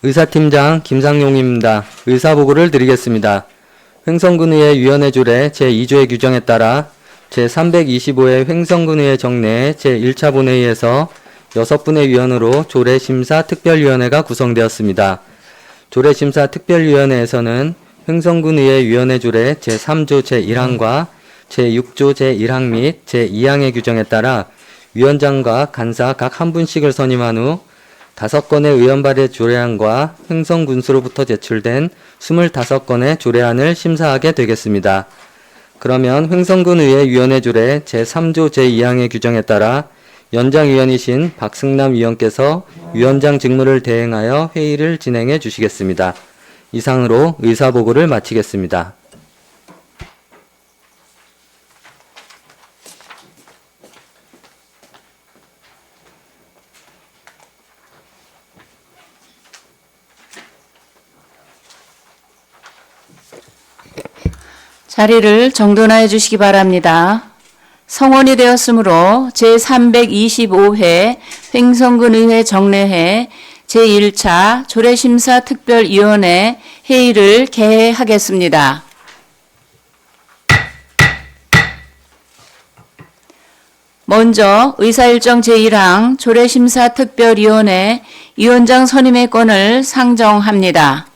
의사팀장 김상용입니다. 의사보고를 드리겠습니다. 횡성군의회 위원회 조례 제2조의 규정에 따라 제325회 횡성군의회 정내 제1차 본회의에서 6분의 위원으로 조례심사특별위원회가 구성되었습니다. 조례심사특별위원회에서는 횡성군의회 위원회 조례 제3조 제1항과 제6조 제1항 및 제2항의 규정에 따라 위원장과 간사 각 한 분씩을 선임한 후 5건의 의원 발의 조례안과 횡성군수로부터 제출된 25건의 조례안을 심사하게 되겠습니다. 그러면 횡성군의회 위원회 조례 제3조 제2항의 규정에 따라 연장위원이신 박승남 위원께서 위원장 직무를 대행하여 회의를 진행해 주시겠습니다. 이상으로 의사보고를 마치겠습니다. 자리를 정돈하여 주시기 바랍니다. 성원이 되었으므로 제325회 횡성군의회 정례회 제1차 조례심사특별위원회 회의를 개회하겠습니다. 먼저 의사일정 제1항 조례심사특별위원회 위원장 선임의 건을 상정합니다.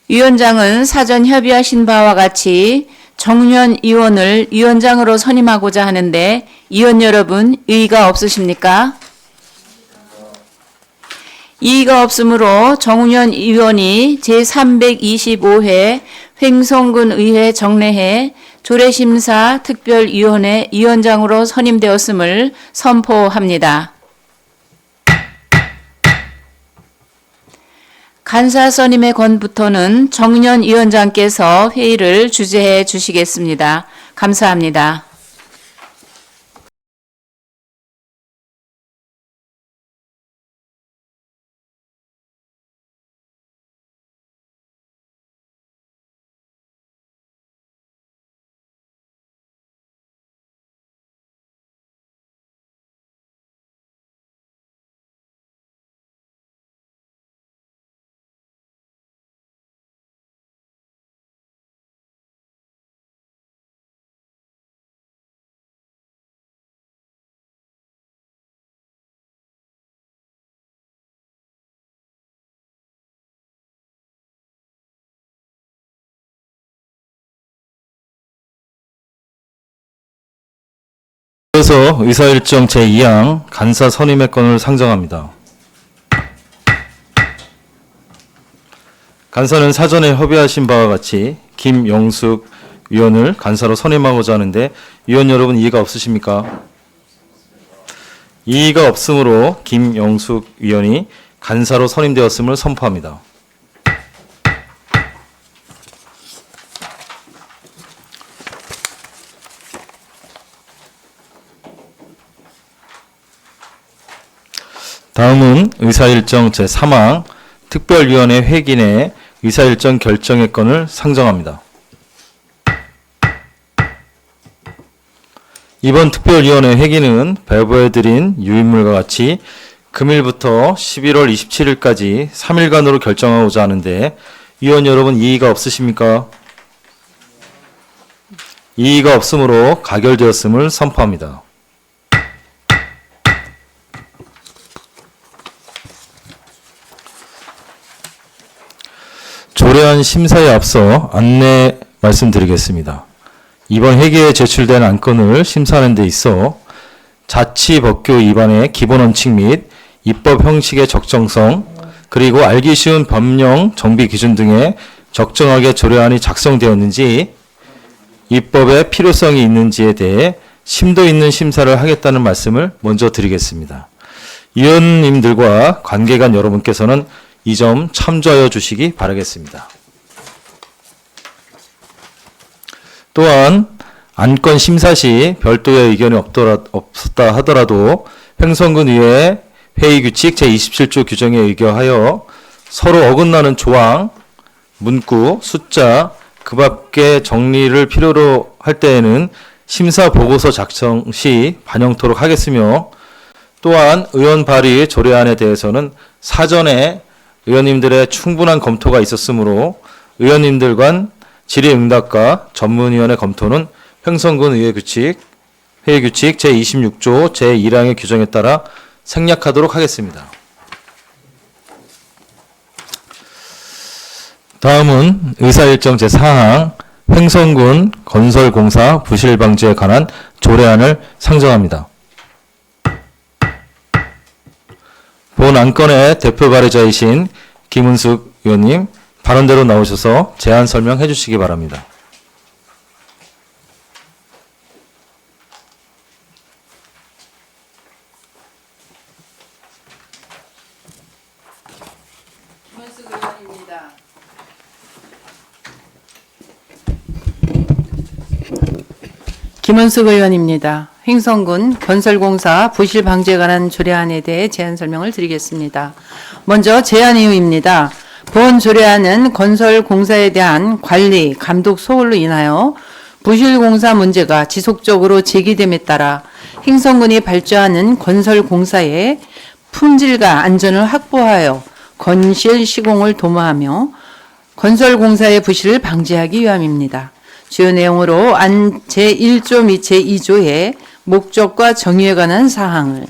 위원장은 사전 협의하신 바와 같이 정윤 의원을 위원장으로 선임하고자 하는데 의원 여러분 이의가 없으십니까? 이의가 없으므로 정윤 의원이 제325회 횡성군의회 정례회 조례심사특별위원회 위원장으로 선임되었음을 선포합니다. 간사 선임의 건부터는 정윤 위원장께서 회의를 주재해 주시겠습니다. 감사합니다. 이어서 의사일정 제2항 간사 선임의 건을 상정합니다. 간사는 사전에 협의하신 바와 같이 김영숙 위원을 간사로 선임하고자 하는데 위원 여러분 이의가 없으십니까? 이의가 없으므로 김영숙 위원이 간사로 선임되었음을 선포합니다. 다음은 의사일정 제3항 특별위원회 회기 내 의사일정 결정의 건을 상정합니다. 이번 특별위원회 회기는 배부해드린 유인물과 같이 금일부터 11월 27일까지 3일간으로 결정하고자 하는데 위원 여러분 이의가 없으십니까? 이의가 없으므로 가결되었음을 선포합니다. 조례안 심사에 앞서 안내 말씀드리겠습니다. 이번 회기에 제출된 안건을 심사하는 데 있어 자치법규 위반의 기본 원칙 및 입법 형식의 적정성, 그리고 알기 쉬운 법령 정비 기준 등에 적정하게 조례안이 작성되었는지, 입법의 필요성이 있는지에 대해 심도 있는 심사를 하겠다는 말씀을 먼저 드리겠습니다. 위원님들과 관계관 여러분께서는 이 점 참조하여 주시기 바라겠습니다. 또한 안건 심사 시 별도의 의견이 없었다 하더라도 횡성군의회 회의규칙 제27조 규정에 의거하여 서로 어긋나는 조항, 문구, 숫자, 그 밖의 정리를 필요로 할 때에는 심사 보고서 작성 시 반영토록 하겠으며, 또한 의원 발의 조례안에 대해서는 사전에 의원님들의 충분한 검토가 있었으므로 의원님들 간 질의응답과 전문위원회 검토는 횡성군 회의규칙 제26조 제1항의 규정에 따라 생략하도록 하겠습니다. 다음은 의사일정 제4항 횡성군 건설공사 부실방지에 관한 조례안을 상정합니다. 본 안건의 대표 발의자이신 김은숙 의원님 발언대로 나오셔서 제안 설명해 주시기 바랍니다. 김은숙 의원입니다. 김은숙 의원입니다. 횡성군 건설공사 부실 방지에 관한 조례안에 대해 제안 설명을 드리겠습니다. 먼저 제안 이유입니다. 본 조례안은 건설공사에 대한 관리, 감독 소홀로 인하여 부실공사 문제가 지속적으로 제기됨에 따라 횡성군이 발주하는 건설공사의 품질과 안전을 확보하여 건실 시공을 도모하며 건설공사의 부실을 방지하기 위함입니다. 주요 내용으로 안 제1조 및 제2조의 목적과 정의에 관한 사항을,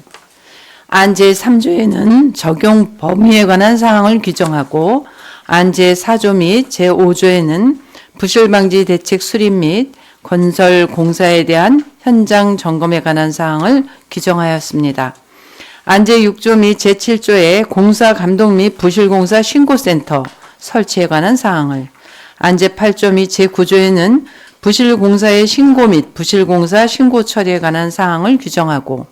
안 제3조에는 적용 범위에 관한 사항을 규정하고, 안 제4조 및 제5조에는 부실방지 대책 수립 및 건설공사에 대한 현장 점검에 관한 사항을 규정하였습니다. 안 제6조 및 제7조에 공사 감독 및 부실공사 신고센터 설치에 관한 사항을, 안 제8조 및 제9조에는 부실공사의 신고 및 부실공사 신고 처리에 관한 사항을 규정하고,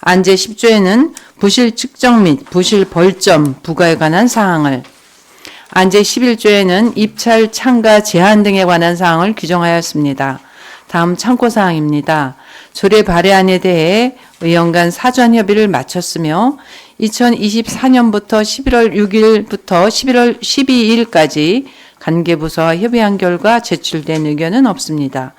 안 제10조에는 부실 측정 및 부실 벌점 부과에 관한 사항을, 안 제11조에는 입찰 참가 제한 등에 관한 사항을 규정하였습니다. 다음 참고사항입니다. 조례 발의안에 대해 의원 간 사전 협의를 마쳤으며 2024년부터 11월 6일부터 11월 12일까지 관계부서와 협의한 결과 제출된 의견은 없습니다.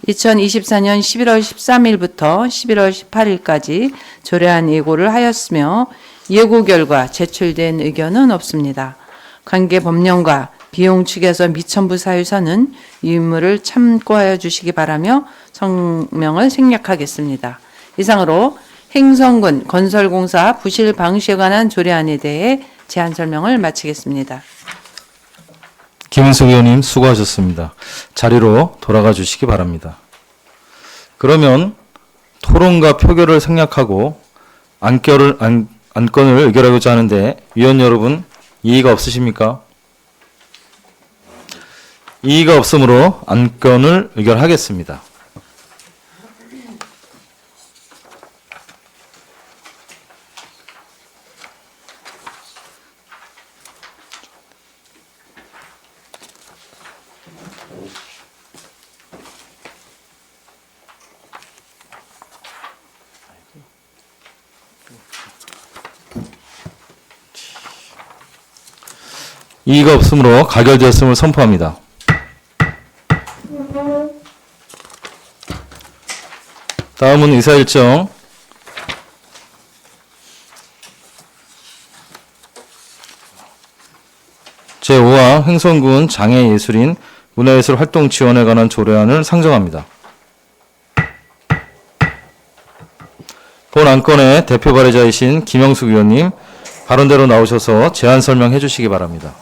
2024년 11월 13일부터 11월 18일까지 조례안 예고를 하였으며 예고 결과 제출된 의견은 없습니다. 관계 법령과 비용 측에서 미천부 사유서는 유인물을 참고하여 주시기 바라며 성명을 생략하겠습니다. 이상으로 횡성군 건설공사 부실 방지에 관한 조례안에 대해 제안 설명을 마치겠습니다. 김은숙 의원님 수고하셨습니다. 자리로 돌아가 주시기 바랍니다. 그러면 토론과 표결을 생략하고 안건을 의결하고자 하는데 위원 여러분 이의가 없으십니까? 이의가 없으므로 안건을 의결하겠습니다. 이의가 없으므로 가결되었음을 선포합니다. 다음은 의사일정 제5항 횡성군 장애예술인 문화예술 활동 지원에 관한 조례안을 상정합니다. 본 안건의 대표 발의자이신 김영숙 의원님 발언대로 나오셔서 제안 설명해 주시기 바랍니다.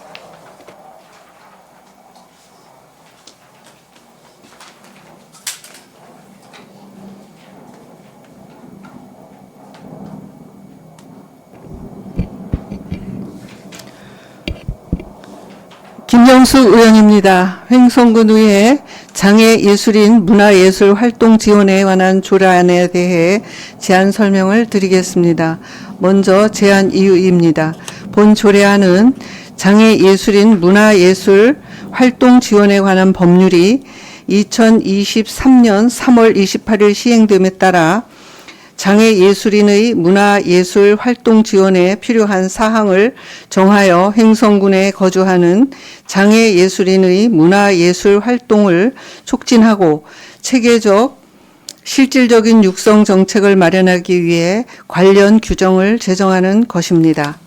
김영숙 의원입니다. 횡성군의회 장애예술인 문화예술 활동 지원에 관한 조례안에 대해 제안 설명을 드리겠습니다. 먼저 제안 이유입니다. 본 조례안은 장애예술인 문화예술 활동 지원에 관한 법률이 2023년 3월 28일 시행됨에 따라 장애예술인의 문화예술 활동 지원에 필요한 사항을 정하여 횡성군에 거주하는 장애예술인의 문화예술 활동을 촉진하고 체계적 실질적인 육성 정책을 마련하기 위해 관련 규정을 제정하는 것입니다.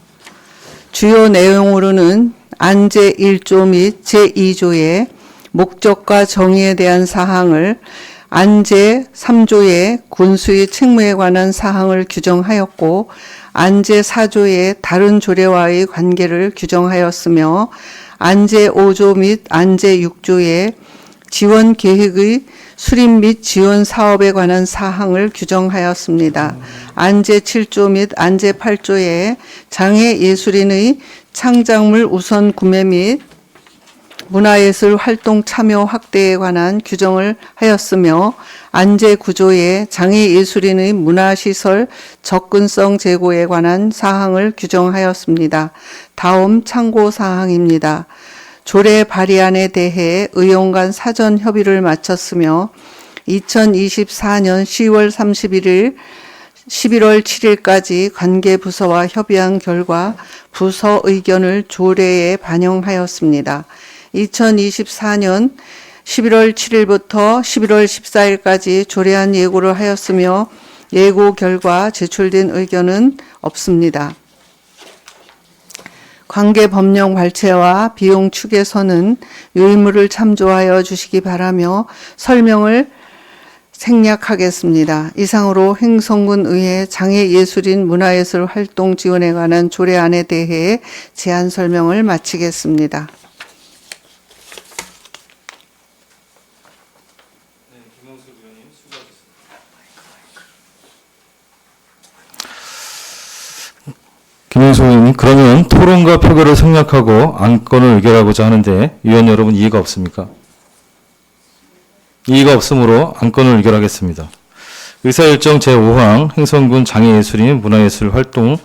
주요 내용으로는 안 제1조 및 제2조의 목적과 정의에 대한 사항을 안 제3조의 군수의 책무에 관한 사항을 규정하였고 안 제4조의 다른 조례와의 관계를 규정하였으며 안 제5조 및 안 제6조의 지원 계획의 수립 및 지원 사업에 관한 사항을 규정하였습니다. 안 제7조 및 안 제8조의 장애 예술인의 창작물 우선 구매 및 문화예술 활동 참여 확대에 관한 규정을 하였으며 안 제9조의 장애 예술인의 문화시설 접근성 제고에 관한 사항을 규정하였습니다. 다음 참고 사항입니다. 조례 발의안에 대해 의원 간 사전 협의를 마쳤으며 2024년 10월 31일 11월 7일까지 관계 부서와 협의한 결과 부서 의견을 조례에 반영하였습니다. 2024년 11월 7일부터 11월 14일까지 조례안 예고를 하였으며 예고 결과 제출된 의견은 없습니다. 관계 법령 발췌와 비용 축에서는 유의물을 참조하여 주시기 바라며 설명을 생략하겠습니다. 이상으로 행성군 의회 장애예술인 문화예술 활동 지원에 관한 조례안에 대해 제안 설명을 마치겠습니다. 김영수 의원님, 그러면 토론과 표결을 생략하고 안건을 의결하고자 하는데 위원 여러분 이의가 없습니까? 이의가 없으므로 안건을 의결하겠습니다. 의사일정 제5항 행성군 장애예술인 문화예술 활동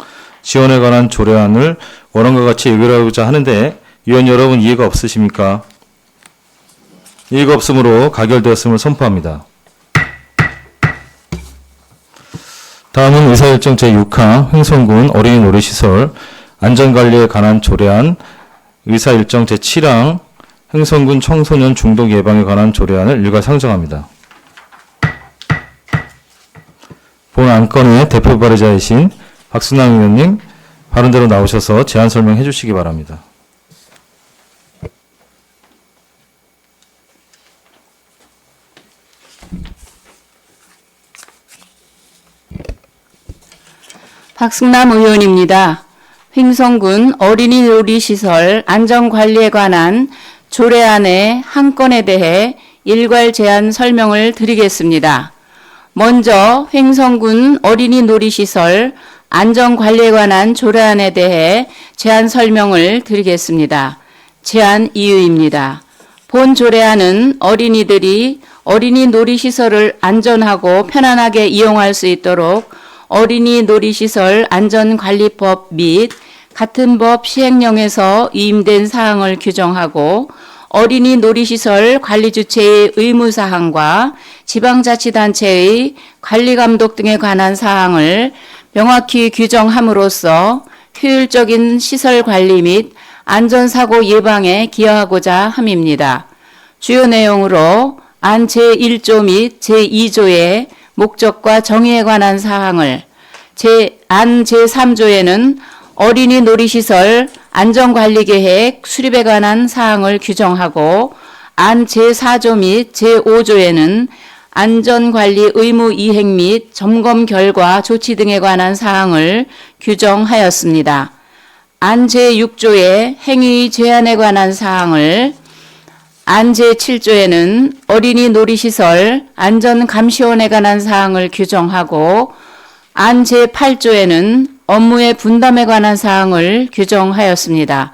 지원에 관한 조례안을 원안과 같이 의결하고자 하는데 위원 여러분 이의가 없으십니까? 이의가 없으므로 가결되었음을 선포합니다. 다음은 의사일정 제6항 행성군 어린이 놀이시설 안전관리에 관한 조례안, 의사일정 제7항 행성군 청소년 중독 예방에 관한 조례안을 일괄 상정합니다. 본 안건의 대표 발의자이신 박순남 의원님, 바른대로 나오셔서 제안 설명해 주시기 바랍니다. 박승남 의원입니다. 횡성군 어린이 놀이시설 안전관리에 관한 조례안의 한 건에 대해 일괄 제안 설명을 드리겠습니다. 먼저 횡성군 어린이 놀이시설 안전관리에 관한 조례안에 대해 제안 설명을 드리겠습니다. 제안 이유입니다. 본 조례안은 어린이들이 어린이 놀이시설을 안전하고 편안하게 이용할 수 있도록 어린이 놀이시설 안전관리법 및 같은 법 시행령에서 위임된 사항을 규정하고 어린이 놀이시설 관리주체의 의무사항과 지방자치단체의 관리감독 등에 관한 사항을 명확히 규정함으로써 효율적인 시설관리 및 안전사고 예방에 기여하고자 함입니다. 주요 내용으로 안 제1조 및 제2조의 목적과 정의에 관한 사항을, 안 제3조에는 어린이 놀이시설 안전관리계획 수립에 관한 사항을 규정하고 안 제4조 및 제5조에는 안전관리 의무 이행 및 점검 결과 조치 등에 관한 사항을 규정하였습니다. 안 제6조의 행위 제한에 관한 사항을, 안 제7조에는 어린이 놀이시설 안전감시원에 관한 사항을 규정하고 안 제8조에는 업무의 분담에 관한 사항을 규정하였습니다.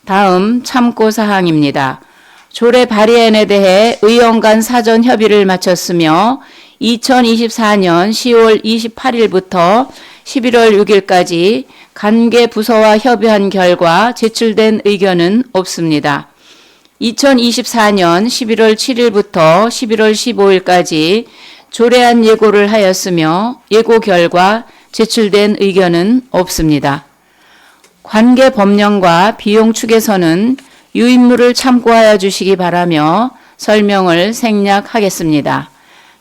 다음 참고사항입니다. 조례 발의안에 대해 의원 간 사전 협의를 마쳤으며 2024년 10월 28일부터 11월 6일까지 관계 부서와 협의한 결과 제출된 의견은 없습니다. 2024년 11월 7일부터 11월 15일까지 조례안 예고를 하였으며 예고 결과 제출된 의견은 없습니다. 관계 법령과 비용 축에서는 유인물을 참고하여 주시기 바라며 설명을 생략하겠습니다.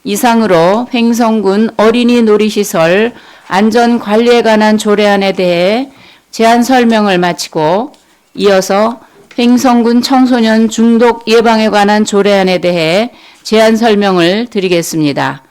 이상으로 횡성군 어린이 놀이시설 안전관리에 관한 조례안에 대해 제안 설명을 마치고 이어서 횡성군 청소년 중독 예방에 관한 조례안에 대해 제안 설명을 드리겠습니다.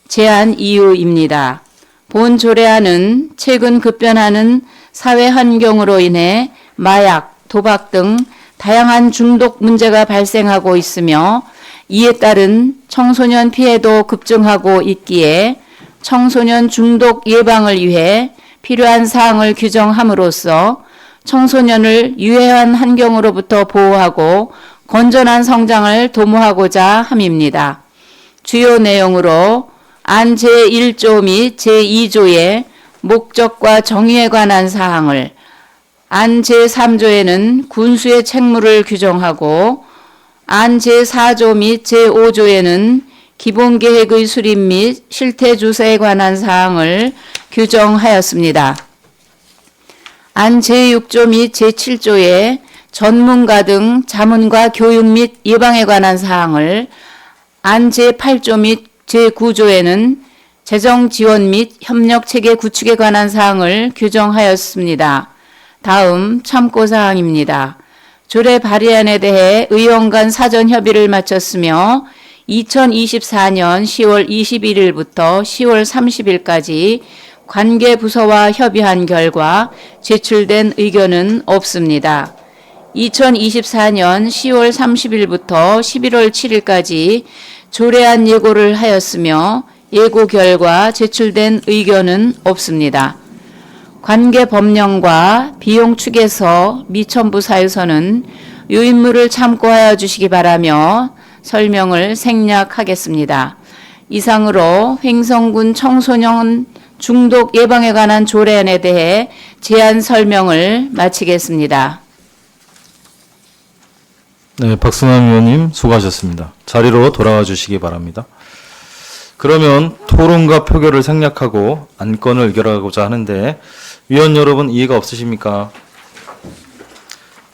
제안 이유입니다. 본 조례안은 최근 급변하는 사회 환경으로 인해 마약, 도박 등 다양한 중독 문제가 발생하고 있으며 이에 따른 청소년 피해도 급증하고 있기에 청소년 중독 예방을 위해 필요한 사항을 규정함으로써 청소년을 유해한 환경으로부터 보호하고 건전한 성장을 도모하고자 함입니다. 주요 내용으로 안 제1조 및 제2조의 목적과 정의에 관한 사항을, 안 제3조에는 군수의 책무를 규정하고 안 제4조 및 제5조에는 기본계획의 수립 및 실태조사에 관한 사항을 규정하였습니다. 안 제6조 및 제7조에 전문가 등 자문과 교육 및 예방에 관한 사항을, 안 제8조 및 제9조에는 재정 지원 및 협력체계 구축에 관한 사항을 규정하였습니다. 다음 참고사항입니다. 조례 발의안에 대해 의원 간 사전 협의를 마쳤으며 2024년 10월 21일부터 10월 30일까지 관계 부서와 협의한 결과 제출된 의견은 없습니다. 2024년 10월 30일부터 11월 7일까지 조례안 예고를 하였으며 예고 결과 제출된 의견은 없습니다. 관계 법령과 비용 축에서 미첨부 사유서는 유인물을 참고하여 주시기 바라며 설명을 생략하겠습니다. 이상으로 횡성군 청소년 중독 예방에 관한 조례안에 대해 제안 설명을 마치겠습니다. 네, 박승남 의원님 수고하셨습니다. 자리로 돌아와 주시기 바랍니다. 그러면 토론과 표결을 생략하고 안건을 의결하고자 하는데 위원 여러분 이의가 없으십니까?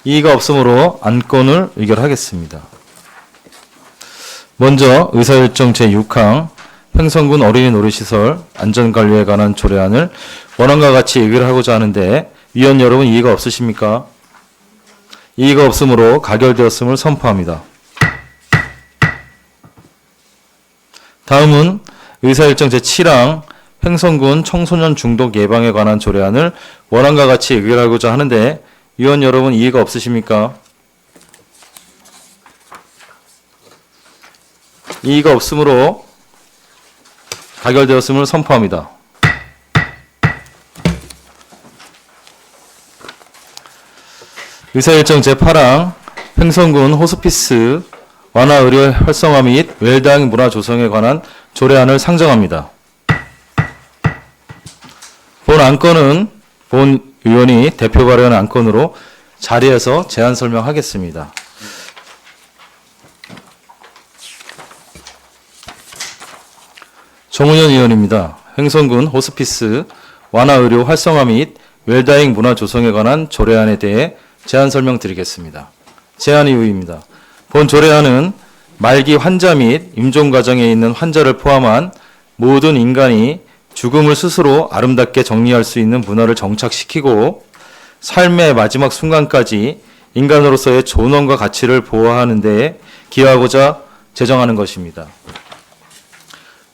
이의가 없으므로 안건을 의결하겠습니다. 먼저 의사일정 제6항 횡성군 어린이 놀이시설 안전관리에 관한 조례안을 원안과 같이 의결하고자 하는데 위원 여러분 이의가 없으십니까? 이의가 없으므로 가결되었음을 선포합니다. 다음은 의사일정 제7항 횡성군 청소년 중독 예방에 관한 조례안을 원안과 같이 의결하고자 하는데 위원 여러분 이의가 없으십니까? 이의가 없으므로 가결되었음을 선포합니다. 의사일정 제8항 횡성군 호스피스 완화 의료 활성화 및 웰다잉 문화 조성에 관한 조례안을 상정합니다. 본 안건은 본 의원이 대표 발의한 안건으로 자리에서 제안 설명하겠습니다. 정운현 의원입니다. 횡성군 호스피스 완화 의료 활성화 및 웰다잉 문화 조성에 관한 조례안에 대해 제안 설명드리겠습니다. 제안 이유입니다. 본 조례안은 말기 환자 및 임종 과정에 있는 환자를 포함한 모든 인간이 죽음을 스스로 아름답게 정리할 수 있는 문화를 정착시키고 삶의 마지막 순간까지 인간으로서의 존엄과 가치를 보호하는 데 기여하고자 제정하는 것입니다.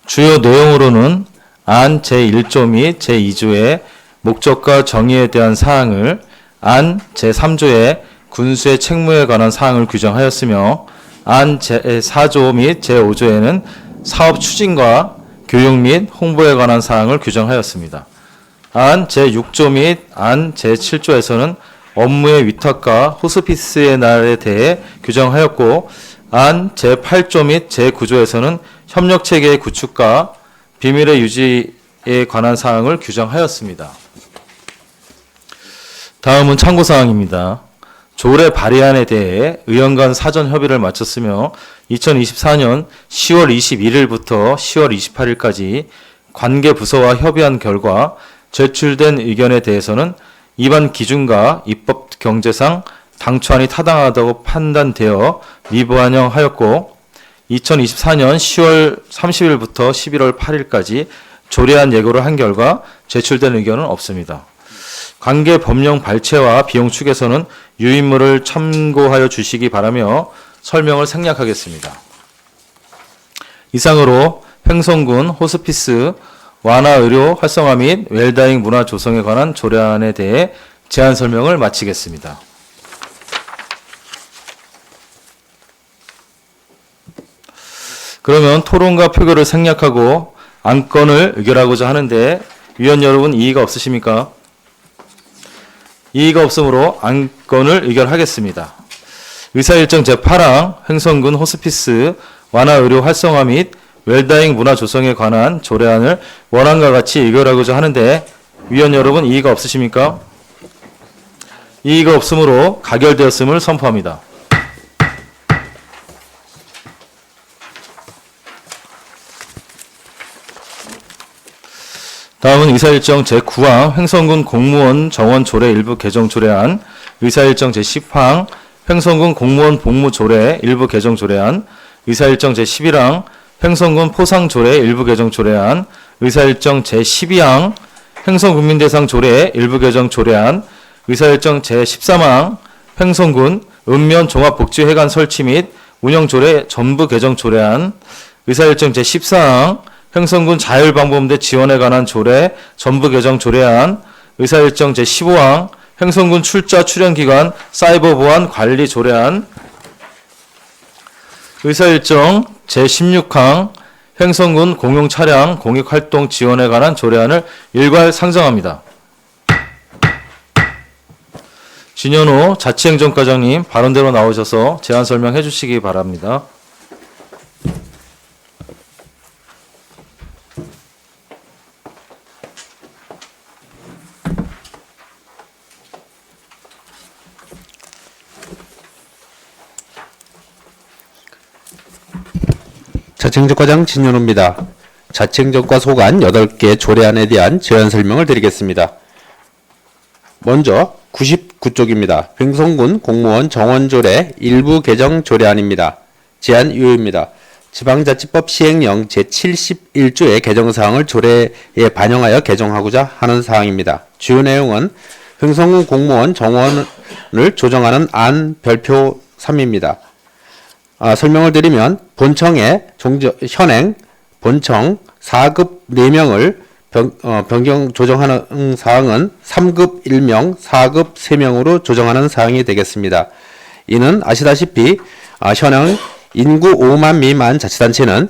주요 내용으로는 안 제1조 및 제2조의 목적과 정의에 대한 사항을, 안 제3조의 군수의 책무에 관한 사항을 규정하였으며 안 제4조 및 제5조에는 사업 추진과 교육 및 홍보에 관한 사항을 규정하였습니다. 안 제6조 및 안 제7조에서는 업무의 위탁과 호스피스의 날에 대해 규정하였고 안 제8조 및 제9조에서는 협력체계의 구축과 비밀의 유지에 관한 사항을 규정하였습니다. 다음은 참고사항입니다. 조례 발의안에 대해 의원 간 사전 협의를 마쳤으며 2024년 10월 21일부터 10월 28일까지 관계 부서와 협의한 결과 제출된 의견에 대해서는 입안 기준과 입법 경제상 당초안이 타당하다고 판단되어 미반영하였고 2024년 10월 30일부터 11월 8일까지 조례안 예고를 한 결과 제출된 의견은 없습니다. 관계 법령 발췌와 비용 축에서는 유인물을 참고하여 주시기 바라며 설명을 생략하겠습니다. 이상으로 횡성군 호스피스 완화 의료 활성화 및 웰다잉 문화 조성에 관한 조례안에 대해 제안 설명을 마치겠습니다. 그러면 토론과 표결을 생략하고 안건을 의결하고자 하는데 위원 여러분 이의가 없으십니까? 이의가 없으므로 안건을 의결하겠습니다. 의사일정 제8항 횡성군 호스피스 완화 의료 활성화 및 웰다잉 문화 조성에 관한 조례안을 원안과 같이 의결하고자 하는데 위원 여러분 이의가 없으십니까? 이의가 없으므로 가결되었음을 선포합니다. 다음은 의사일정 제9항 횡성군 공무원 정원 조례 일부 개정 조례안, 의사일정 제10항 횡성군 공무원 복무 조례 일부 개정 조례안, 의사일정 제11항 횡성군 포상 조례 일부 개정 조례안, 의사일정 제12항 횡성군민대상 조례 일부 개정 조례안, 의사일정 제13항 횡성군 읍면 종합복지회관 설치 및 운영 조례 전부 개정 조례안, 의사일정 제14항 횡성군 자율방범대 지원에 관한 조례 전부 개정 조례안, 의사일정 제15항 횡성군 출자 출연기관 사이버 보안 관리 조례안, 의사일정 제16항 횡성군 공용차량 공익활동 지원에 관한 조례안을 일괄 상정합니다. 진현호 자치행정과장님 발언대로 나오셔서 제안 설명해 주시기 바랍니다. 자치행정과장 진현호입니다. 자치행정과 소관 8개 조례안에 대한 제안 설명을 드리겠습니다. 먼저 99쪽입니다. 횡성군 공무원 정원조례 일부 개정 조례안입니다. 제안 유효입니다. 지방자치법 시행령 제71조의 개정사항을 조례에 반영하여 개정하고자 하는 사항입니다. 주요 내용은 횡성군 공무원 정원을 조정하는 안 별표 3입니다. 설명을 드리면 본청의 현행 본청 4급 4명을 변경 조정하는 사항은 3급 1명, 4급 3명으로 조정하는 사항이 되겠습니다. 이는 아시다시피 현행 인구 5만 미만 자치단체는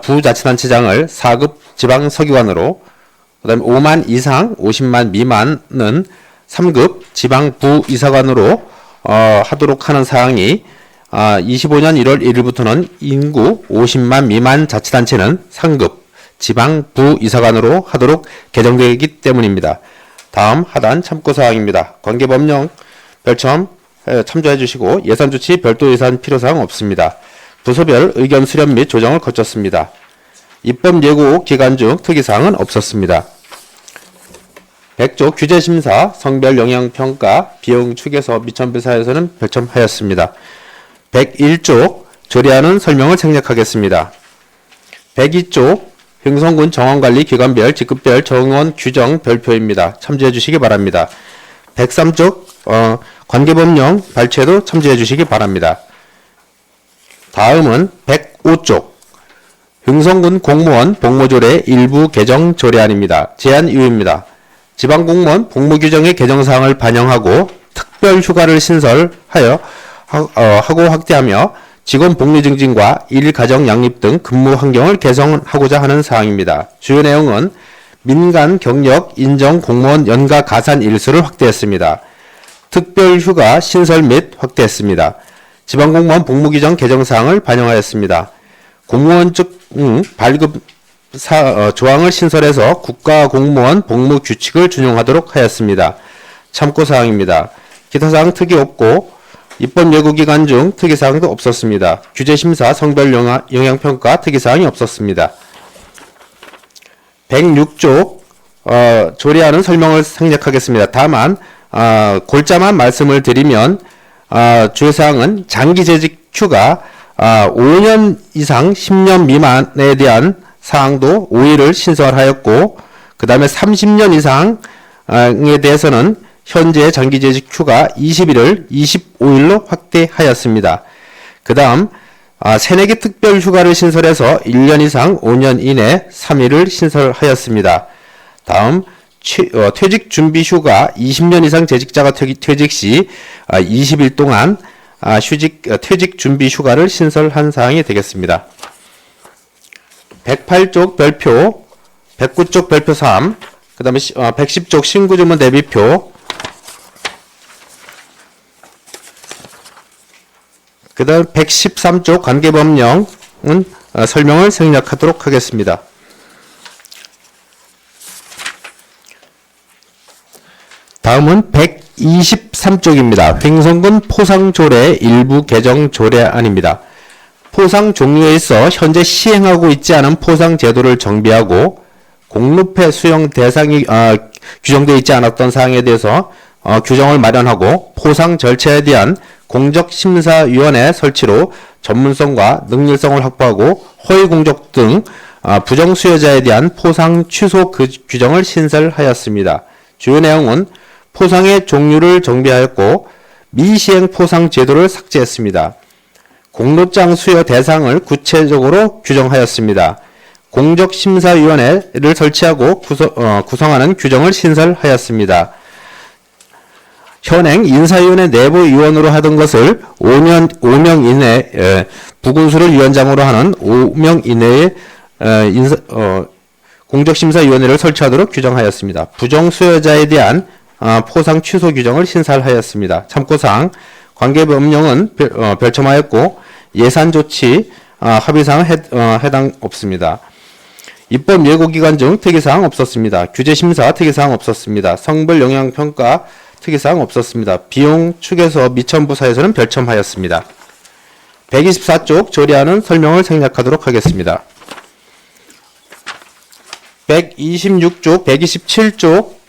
부자치단체장을 4급 지방서기관으로, 그 다음에 5만 이상 50만 미만은 3급 지방부이사관으로 하도록 하는 사항이 25년 1월 1일부터는 인구 50만 미만 자치단체는 상급 지방부이사관으로 하도록 개정되기 때문입니다. 다음 하단 참고사항입니다. 관계법령 별첨 참조해 주시고 예산조치 별도 예산 필요사항 없습니다. 부서별 의견 수렴 및 조정을 거쳤습니다. 입법 예고 기간 중 특이사항은 없었습니다. 100조 규제심사 성별 영향평가 비용 추계서 미천비사에서는 별첨하였습니다. 101조 조례안은 설명을 생략하겠습니다. 102조 횡성군 정원관리 기관별 직급별 정원 규정 별표입니다. 참조해 주시기 바랍니다. 103조 관계법령 발췌도 참조해 주시기 바랍니다. 다음은 105조 횡성군 공무원 복무조례 일부 개정 조례안입니다. 제안 이유입니다. 지방공무원 복무규정의 개정사항을 반영하고 특별휴가를 신설하여 하고 확대하며 직원 복리 증진과 일가정 양립 등 근무 환경을 개선하고자 하는 사항입니다. 주요 내용은 민간 경력 인정 공무원 연가 가산 일수를 확대했습니다. 특별휴가 신설 및 확대했습니다. 지방공무원 복무규정 개정사항을 반영하였습니다. 공무원직 발급 조항을 신설해서 국가공무원 복무규칙을 준용하도록 하였습니다. 참고사항입니다. 기타사항 특이 없고 입법 예고 기간 중 특이사항도 없었습니다. 규제심사 성별 영향평가 특이사항이 없었습니다. 106조 조례안은 설명을 생략하겠습니다. 다만 골자만 말씀을 드리면 주요사항은 장기재직 휴가 5년 이상 10년 미만에 대한 사항도 5일을 신설하였고, 그 다음에 30년 이상에 대해서는 현재 장기재직 휴가 20일을 25일로 확대하였습니다. 그 다음 새내기 특별 휴가를 신설해서 1년 이상 5년 이내 3일을 신설하였습니다. 다음 퇴직 준비 휴가 20년 이상 재직자가 퇴직 시 20일 동안 퇴직 준비 휴가를 신설한 사항이 되겠습니다. 108쪽 별표, 109쪽 별표 3, 그 다음에 110쪽 신구조문 대비표, 그 다음 113쪽 관계법령은 설명을 생략하도록 하겠습니다. 다음은 123쪽입니다. 횡성군 포상조례 일부 개정 조례안입니다. 포상 종류에 있어 현재 시행하고 있지 않은 포상 제도를 정비하고 공루패 수용 대상이 규정되어 있지 않았던 사항에 대해서 규정을 마련하고 포상 절차에 대한 공적심사위원회 설치로 전문성과 능률성을 확보하고 허위공적 등 부정수여자에 대한 포상 취소 규정을 신설하였습니다. 주요 내용은 포상의 종류를 정비하였고 미시행 포상 제도를 삭제했습니다. 공로장 수여 대상을 구체적으로 규정하였습니다. 공적심사위원회를 설치하고 구성하는 규정을 신설하였습니다. 현행 인사위원회 내부 위원으로 하던 것을 5명 이내 부군수를 위원장으로 하는 5명 이내의 공적심사위원회를 설치하도록 규정하였습니다. 부정수여자에 대한 포상 취소 규정을 신설하였습니다. 참고사항 관계법령은 별첨하였고 예산조치 합의사항 해당 없습니다. 입법 예고기간 중 특이사항 없었습니다. 규제심사 특이사항 없었습니다. 성별영향평가 특이사항 없었습니다. 비용 축에서 미천부사에서는 별첨하였습니다. 124쪽 조례안은 설명을 생략하도록 하겠습니다. 126쪽, 127쪽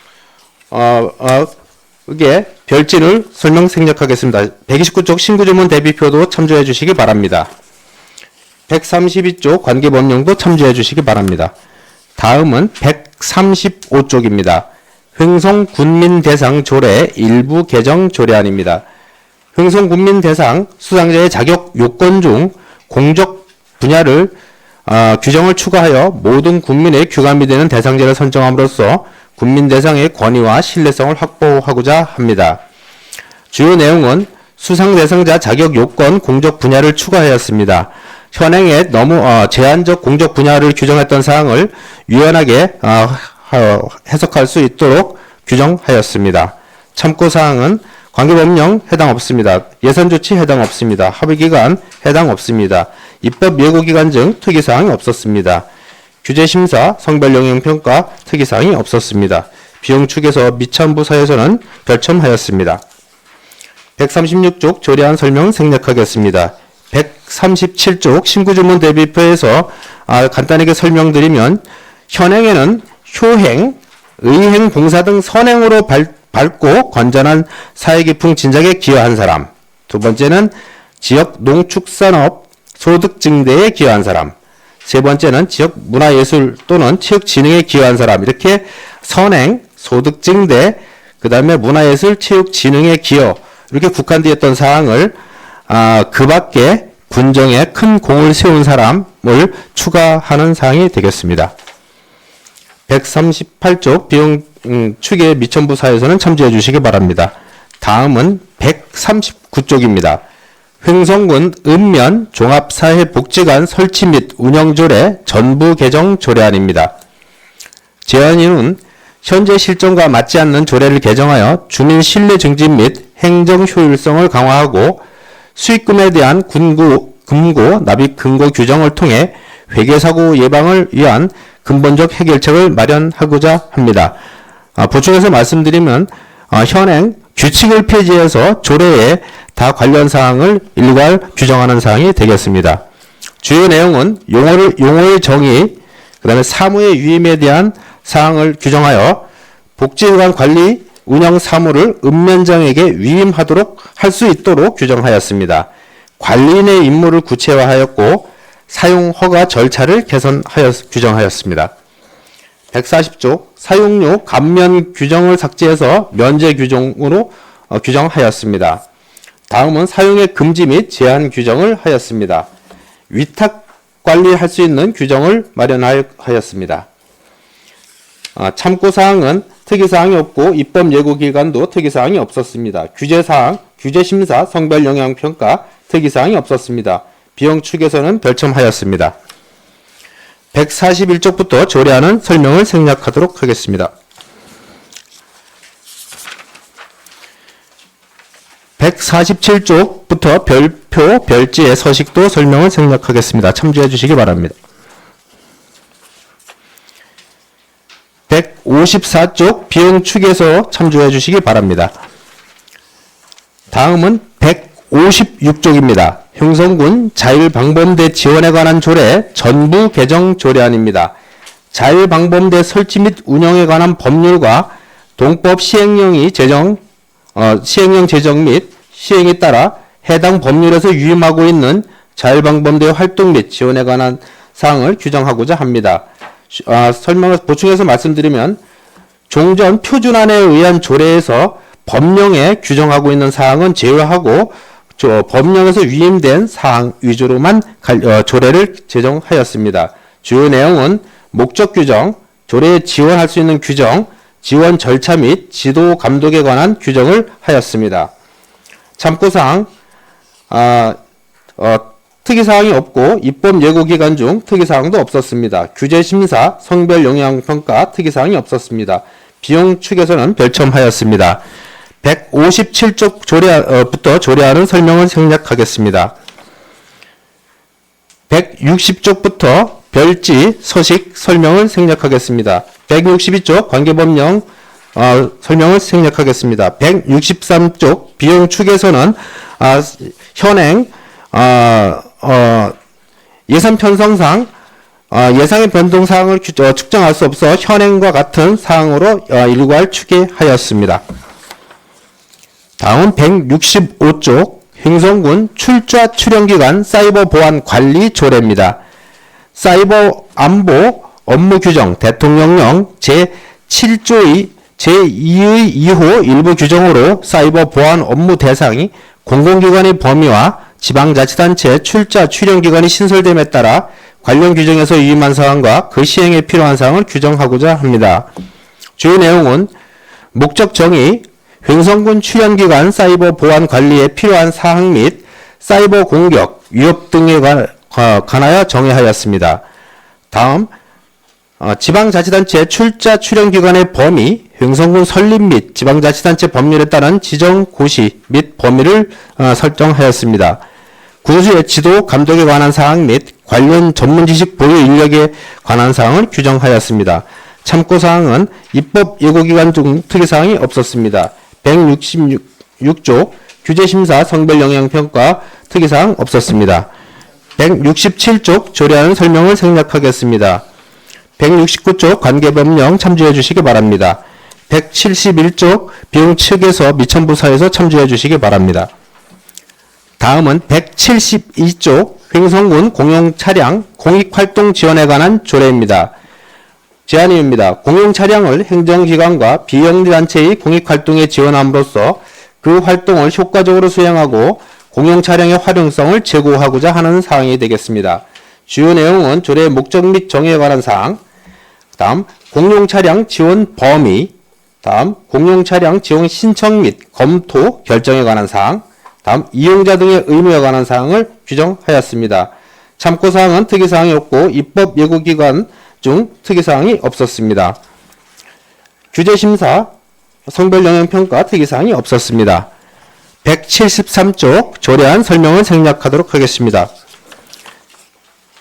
의 별진을 설명 생략하겠습니다. 129쪽 신구조문 대비표도 참조해 주시기 바랍니다. 132쪽 관계법령도 참조해 주시기 바랍니다. 다음은 135쪽입니다. 횡성군민대상 조례 일부 개정 조례안입니다. 횡성군민대상 수상자의 자격 요건 중 공적 분야를 규정을 추가하여 모든 국민의 규감이 되는 대상자를 선정함으로써 국민대상의 권위와 신뢰성을 확보하고자 합니다. 주요 내용은 수상 대상자 자격 요건 공적 분야를 추가하였습니다. 현행에 너무 제한적 공적 분야를 규정했던 사항을 유연하게 해석할 수 있도록 규정하였습니다. 참고사항은 관계법령 해당 없습니다. 예산조치 해당 없습니다. 합의기간 해당 없습니다. 입법 예고기간 등 특이사항이 없었습니다. 규제심사, 성별영향평가 특이사항이 없었습니다. 비용축에서 미천부사에서는 별첨하였습니다. 136쪽 조례안 설명 생략하겠습니다. 137쪽 신구조문 대비표에서 간단하게 설명드리면 현행에는 효행, 의행, 봉사 등 선행으로 밝고 건전한 사회 깊은 진작에 기여한 사람. 두 번째는 지역 농축산업 소득 증대에 기여한 사람. 세 번째는 지역 문화예술 또는 체육진흥에 기여한 사람. 이렇게 선행, 소득 증대, 그 다음에 문화예술, 체육진흥에 기여 이렇게 국한되어 있던 사항을 그 밖에 군정에 큰 공을 세운 사람을 추가하는 사항이 되겠습니다. 138쪽 비용 축의 미천부사에서는 참조해 주시기 바랍니다. 다음은 139쪽입니다. 횡성군 읍면 종합사회복지관 설치 및 운영조례 전부 개정 조례안입니다. 제안인은 현재 실정과 맞지 않는 조례를 개정하여 주민 신뢰 증진 및 행정 효율성을 강화하고 수익금에 대한 금고, 납입 근거 규정을 통해 회계사고 예방을 위한 근본적 해결책을 마련하고자 합니다. 보충해서 말씀드리면 현행 규칙을 폐지해서 조례에 다 관련 사항을 일괄 규정하는 사항이 되겠습니다. 주요 내용은 용어의 정의, 그 다음에 사무의 유임에 대한 사항을 규정하여 복지관 관리 운영 사무를 읍면장에게 위임하도록 할 수 있도록 규정하였습니다. 관리인의 임무를 구체화하였고 사용 허가 절차를 규정하였습니다. 140조 사용료 감면 규정을 삭제해서 면제 규정으로 규정하였습니다. 다음은 사용의 금지 및 제한 규정을 하였습니다. 위탁 관리할 수 있는 규정을 마련하였습니다. 참고사항은 특이사항이 없고 입법 예고기간도 특이사항이 없었습니다. 규제사항, 규제심사, 성별영향평가 특이사항이 없었습니다. 비용 축에서는 별첨하였습니다. 141쪽부터 조례안은 설명을 생략하도록 하겠습니다. 147쪽부터 별표, 별지의 서식도 설명을 생략하겠습니다. 참조해 주시기 바랍니다. 154쪽 비용 축에서 참조해 주시기 바랍니다. 다음은 156쪽입니다. 횡성군 자율방범대 지원에 관한 조례 전부 개정 조례안입니다. 자율방범대 설치 및 운영에 관한 법률과 동법 시행령 제정 및 시행에 따라 해당 법률에서 유임하고 있는 자율방범대 활동 및 지원에 관한 사항을 규정하고자 합니다. 설명을 보충해서 말씀드리면 종전 표준안에 의한 조례에서 법령에 규정하고 있는 사항은 제외하고 법령에서 위임된 사항 위주로만 조례를 제정하였습니다. 주요 내용은 목적 규정, 조례에 지원할 수 있는 규정, 지원 절차 및 지도 감독에 관한 규정을 하였습니다. 참고사항, 특이사항이 없고 입법 예고기간 중 특이사항도 없었습니다. 규제심사, 성별영향평가 특이사항이 없었습니다. 비용 축에서는 별첨하였습니다. 157쪽 부터 조례안은 설명을 생략하겠습니다. 160쪽부터 별지, 서식 설명을 생략하겠습니다. 162쪽 관계법령 설명을 생략하겠습니다. 163쪽 비용 축에서는 현행 예산 편성상 예상의 변동 사항을 측정할 수 없어 현행과 같은 사항으로 일괄 추계하였습니다. 다음 165쪽 횡성군 출좌 출연기관 사이버 보안 관리 조례입니다. 사이버 안보 업무 규정 대통령령 제7조의 제2의 2호 일부 규정으로 사이버 보안 업무 대상이 공공기관의 범위와 지방자치단체 출자 출연기관이 신설됨에 따라 관련 규정에서 위임한 사항과 그 시행에 필요한 사항을 규정하고자 합니다. 주요 내용은 목적 정의, 횡성군 출연기관 사이버 보안 관리에 필요한 사항 및 사이버 공격, 위협 등에 관하여 정의하였습니다. 다음 지방자치단체 출자 출연기관의 범위, 횡성군 설립 및 지방자치단체 법률에 따른 지정 고시 및 범위를 설정하였습니다. 군수의 지도 감독에 관한 사항 및 관련 전문지식 보유 인력에 관한 사항을 규정하였습니다. 참고사항은 입법 예고기간 중 특이사항이 없었습니다. 166조 규제심사 성별영향평가 특이사항 없었습니다. 167쪽 조례안 설명을 생략하겠습니다. 169쪽 관계법령 참조해 주시기 바랍니다. 171쪽 비용 측에서 미천부사에서 참조해 주시기 바랍니다. 다음은 172쪽 횡성군 공용차량 공익활동 지원에 관한 조례입니다. 제안입니다. 공용차량을 행정기관과 비영리단체의 공익활동에 지원함으로써 그 활동을 효과적으로 수행하고 공용차량의 활용성을 제고하고자 하는 사항이 되겠습니다. 주요 내용은 조례의 목적 및 정의에 관한 사항, 다음 공용차량 지원 범위, 다음 공용차량 지원 신청 및 검토 결정에 관한 사항, 다음 이용자 등의 의무에 관한 사항을 규정하였습니다. 참고사항은 특이사항이 없고 입법 예고기간 중 특이사항이 없었습니다. 규제심사, 성별영향평가 특이사항이 없었습니다. 173쪽 조례안 설명을 생략하도록 하겠습니다.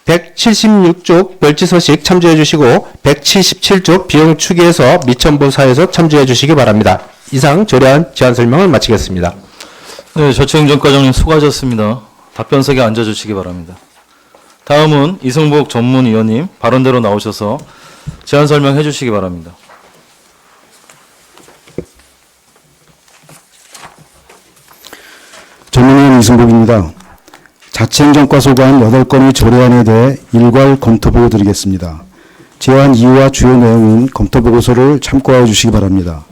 176쪽 별지서식 참조해 주시고 177쪽 비용 추계에서 미천본사에서 참조해 주시기 바랍니다. 이상 조례안 제안 설명을 마치겠습니다. 네, 저체행정과장님 수고하셨습니다. 답변석에 앉아주시기 바랍니다. 다음은 이승복 전문위원님 발언대로 나오셔서 제안 설명해 주시기 바랍니다. 전문위원 이승복입니다. 자치행정과 소관 8건의 조례안에 대해 일괄 검토보고 드리겠습니다. 제안 이유와 주요 내용은 검토보고서를 참고하여 주시기 바랍니다.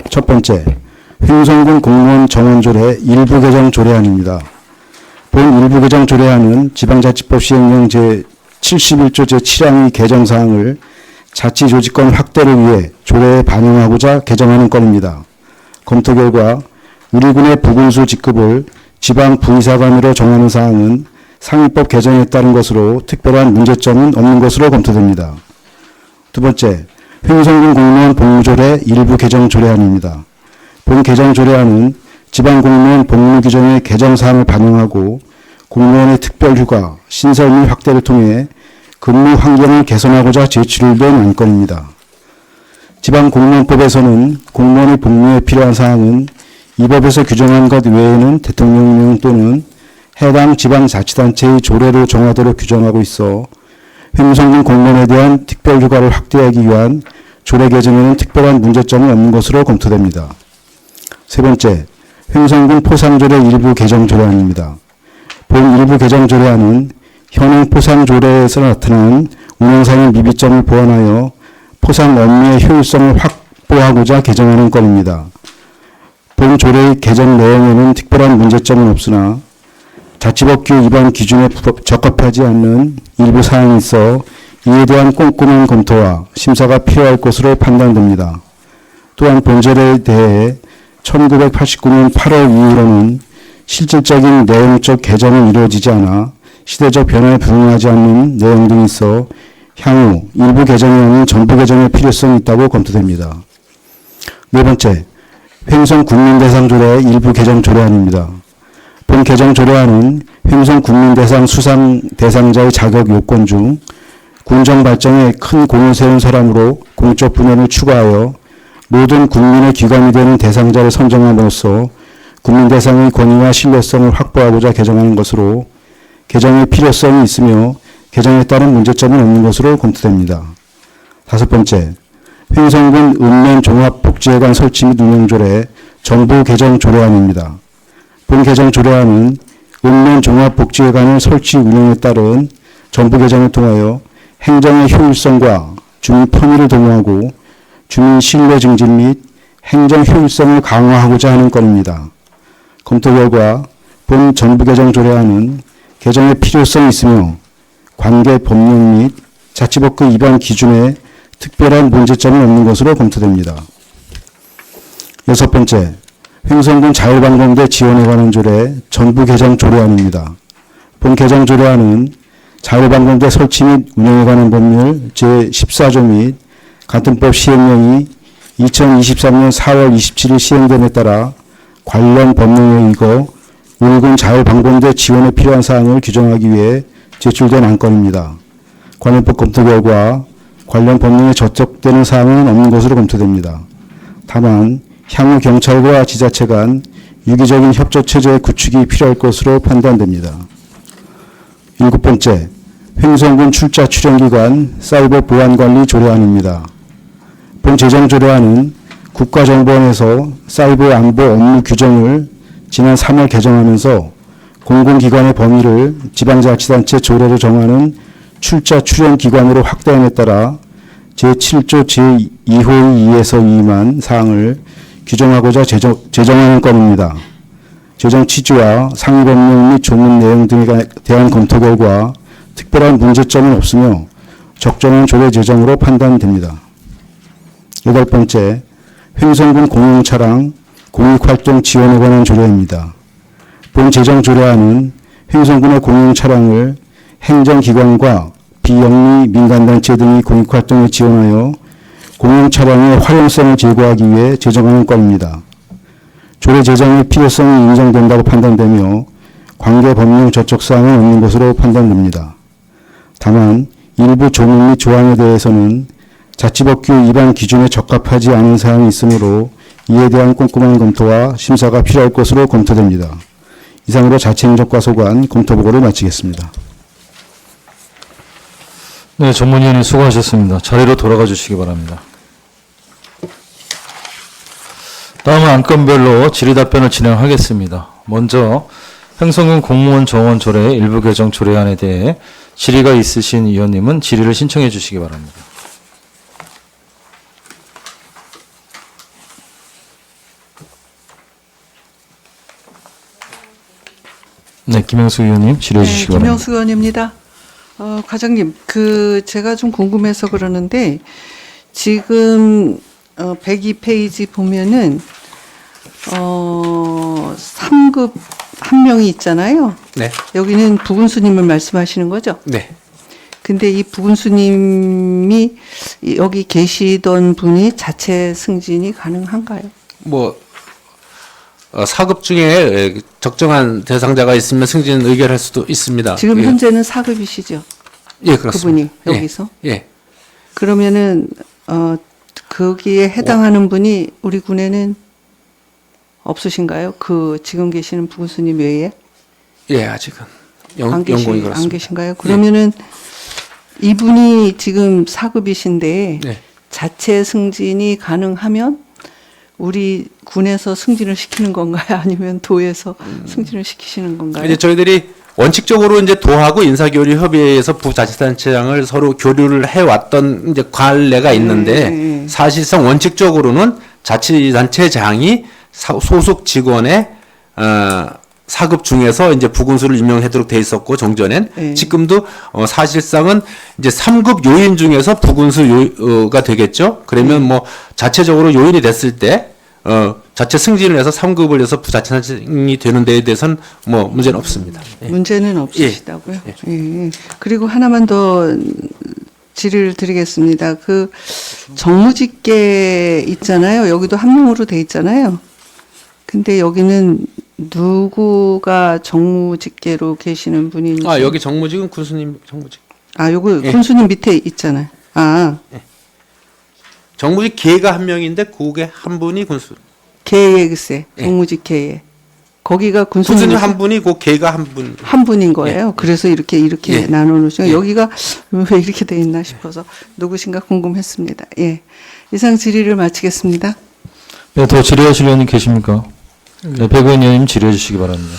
첫 번째, 횡성군 공무원 정원조례 일부 개정 조례안입니다. 본 일부 개정 조례안은 지방자치법 시행령 제71조 제7항의 개정사항을 자치조직권 확대를 위해 조례에 반영하고자 개정하는 건입니다. 검토 결과 우리군의 부군수 직급을 지방 부의사관으로 정하는 사항은 상위법 개정에 따른 것으로 특별한 문제점은 없는 것으로 검토됩니다. 두 번째, 횡성군 공무원 복무조례 일부 개정 조례안입니다. 본 개정 조례안은 지방 공무원 복무 규정의 개정 사항을 반영하고 공무원의 특별휴가, 신설 및 확대를 통해 근무 환경을 개선하고자 제출된 안건입니다. 지방공무원법에서는 공무원의 복무에 필요한 사항은 이 법에서 규정한 것 외에는 대통령령 또는 해당 지방자치단체의 조례로 정하도록 규정하고 있어 횡성군 공무원에 대한 특별휴가를 확대하기 위한 조례 개정에는 특별한 문제점이 없는 것으로 검토됩니다. 세 번째, 횡성군 포상조례 일부 개정 조례안입니다. 본 일부 개정 조례안은 현행 포상조례에서 나타난 운영상의 미비점을 보완하여 포상 업무의 효율성을 확보하고자 개정하는 건입니다. 본 조례의 개정 내용에는 특별한 문제점은 없으나 자치법규 위반 기준에 적합하지 않는 일부 사항이 있어 이에 대한 꼼꼼한 검토와 심사가 필요할 것으로 판단됩니다. 또한 본 조례에 대해 1989년 8월 이후로는 실질적인 내용적 개정은 이루어지지 않아 시대적 변화에 부응하지 않는 내용 등이 있어 향후 일부 개정이 아닌 전부 개정의 필요성이 있다고 검토됩니다. 네 번째, 횡성 국민대상조례 일부 개정 조례안입니다. 본 개정 조례안은 횡성 국민대상 수상 대상자의 자격 요건 중 군정 발전에 큰 공을 세운 사람으로 공적 분야를 추가하여 모든 국민의 기관이 되는 대상자를 선정함으로써 국민대상의 권위와 신뢰성을 확보하고자 개정하는 것으로 개정의 필요성이 있으며 개정에 따른 문제점은 없는 것으로 검토됩니다. 다섯 번째, 횡성군 읍면 종합복지회관 설치 및 운영조례 정부 개정 조례안입니다. 본 개정 조례안은 읍면 종합복지회관의 설치 운영에 따른 정부 개정을 통하여 행정의 효율성과 주민 편의를 도모하고 주민 신뢰 증진 및 행정 효율성을 강화하고자 하는 건입니다. 검토 결과 본 정부 개정 조례안은 개정의 필요성이 있으며 관계 법령 및 자치법규 위반 기준에 특별한 문제점이 없는 것으로 검토됩니다. 여섯 번째, 횡성군 자율방공대 지원에 관한 조례 전부 개정 조례안입니다. 본 개정 조례안은 자율방공대 설치 및 운영에 관한 법률 제14조 및 같은 법 시행령이 2023년 4월 27일 시행됨에 따라 관련 법령에 의거 우리군 자율방공대 지원에 필요한 사항을 규정하기 위해 제출된 안건입니다. 관련법 검토 결과 관련 법령에 저촉되는 사항은 없는 것으로 검토됩니다. 다만 향후 경찰과 지자체 간 유기적인 협조체제의 구축이 필요할 것으로 판단됩니다. 일곱 번째, 횡성군 출자 출연기관 사이버 보안관리 조례안입니다. 본 제정조례안은 국가정보원에서 사이버 안보 업무 규정을 지난 3월 개정하면서 공공기관의 범위를 지방자치단체 조례로 정하는 출자 출연기관으로 확대함에 따라 제7조 제2호의 2에서 2만 사항을 규정하고자 제정하는 건입니다. 제정 취지와 상위법령 및 조문 내용 등에 대한 검토 결과 특별한 문제점은 없으며 적정한 조례 제정으로 판단됩니다. 여덟 번째, 횡성군 공용차량 공익활동 지원에 관한 조례입니다. 본 제정 조례안은 횡성군의 공용차량을 행정기관과 비영리 민간단체 등이 공익활동에 지원하여 공용차량의 활용성을 제고하기 위해 제정하는 건입니다. 조례 제정의 필요성이 인정된다고 판단되며 관계 법령 저촉사항은 없는 것으로 판단됩니다. 다만 일부 조문 및 조항에 대해서는 자치법규 위반 기준에 적합하지 않은 사항이 있으므로 이에 대한 꼼꼼한 검토와 심사가 필요할 것으로 검토됩니다. 이상으로 자치행정과 소관 검토보고를 마치겠습니다. 네, 전문위원님 수고하셨습니다. 자리로 돌아가 주시기 바랍니다. 다음은 안건별로 질의답변을 진행하겠습니다. 먼저 횡성군 공무원 정원 조례 일부 개정 조례안에 대해 질의가 있으신 위원님은 질의를 신청해 주시기 바랍니다. 네, 김영수 의원님 질의해 주시기 바랍니다. 김영수 의원입니다. 과장님, 제가 좀 궁금해서 그러는데 지금 102페이지 보면은 3급 한 명이 있잖아요. 네. 여기는 부군수님을 말씀하시는 거죠? 네. 근데 이 부군수님이 여기 계시던 분이 자체 승진이 가능한가요? 뭐 4급 중에 적정한 대상자가 있으면 승진 의결할 수도 있습니다. 지금 예. 현재는 4급이시죠? 예, 그렇습니다. 그분이 여기서? 예. 그러면은 거기에 해당하는 분이 우리 군에는 없으신가요? 지금 계시는 부군수님 외에? 예, 아직은 안 연공이 그렇습니다. 계신가요? 그러면은 이분이 지금 4급이신데 네. 자체 승진이 가능하면 우리 군에서 승진을 시키는 건가요? 아니면 도에서 승진을 시키시는 건가요? 이제 저희들이 원칙적으로 이제 도하고 인사교류 협의회에서 부자치단체장을 서로 교류를 해왔던 이제 관례가 있는데 사실상 원칙적으로는 자치단체장이 소속 직원의 4급 중에서 이제 부군수를 임명하도록 돼 있었고 종전엔 네. 지금도 사실상은 이제 3급 요인 중에서 부군수가 되겠죠. 그러면 뭐 자체적으로 요인이 됐을 때 자체 승진을 해서 3급을 해서 부자치단체장이 되는 데에 대해서는 뭐 문제는 없습니다. 예. 문제는 없으시다고요? 예. 그리고 하나만 더 질의를 드리겠습니다. 정무직계 있잖아요. 여기도 한 명으로 돼 있잖아요. 근데 여기는 누구가 정무직계로 계시는 분인지? 여기 정무직은 군수님 정무직. 요거 예. 군수님 밑에 있잖아요. 정무직 계가 한 명인데 그게 한 분이 군수. 계에 글쎄, 예. 정무직계에. 거기가 군수님 군수님 한 분이 그 계가 한 분. 한 분인 거예요. 그래서 이렇게 예. 나눠놓으시고 예. 여기가 왜 이렇게 돼 있나 싶어서 누구신가 궁금했습니다. 예, 이상 질의를 마치겠습니다. 네, 더 질의하실 의원님 계십니까? 네, 백의원 의원님 질의해 주시기 바랍니다.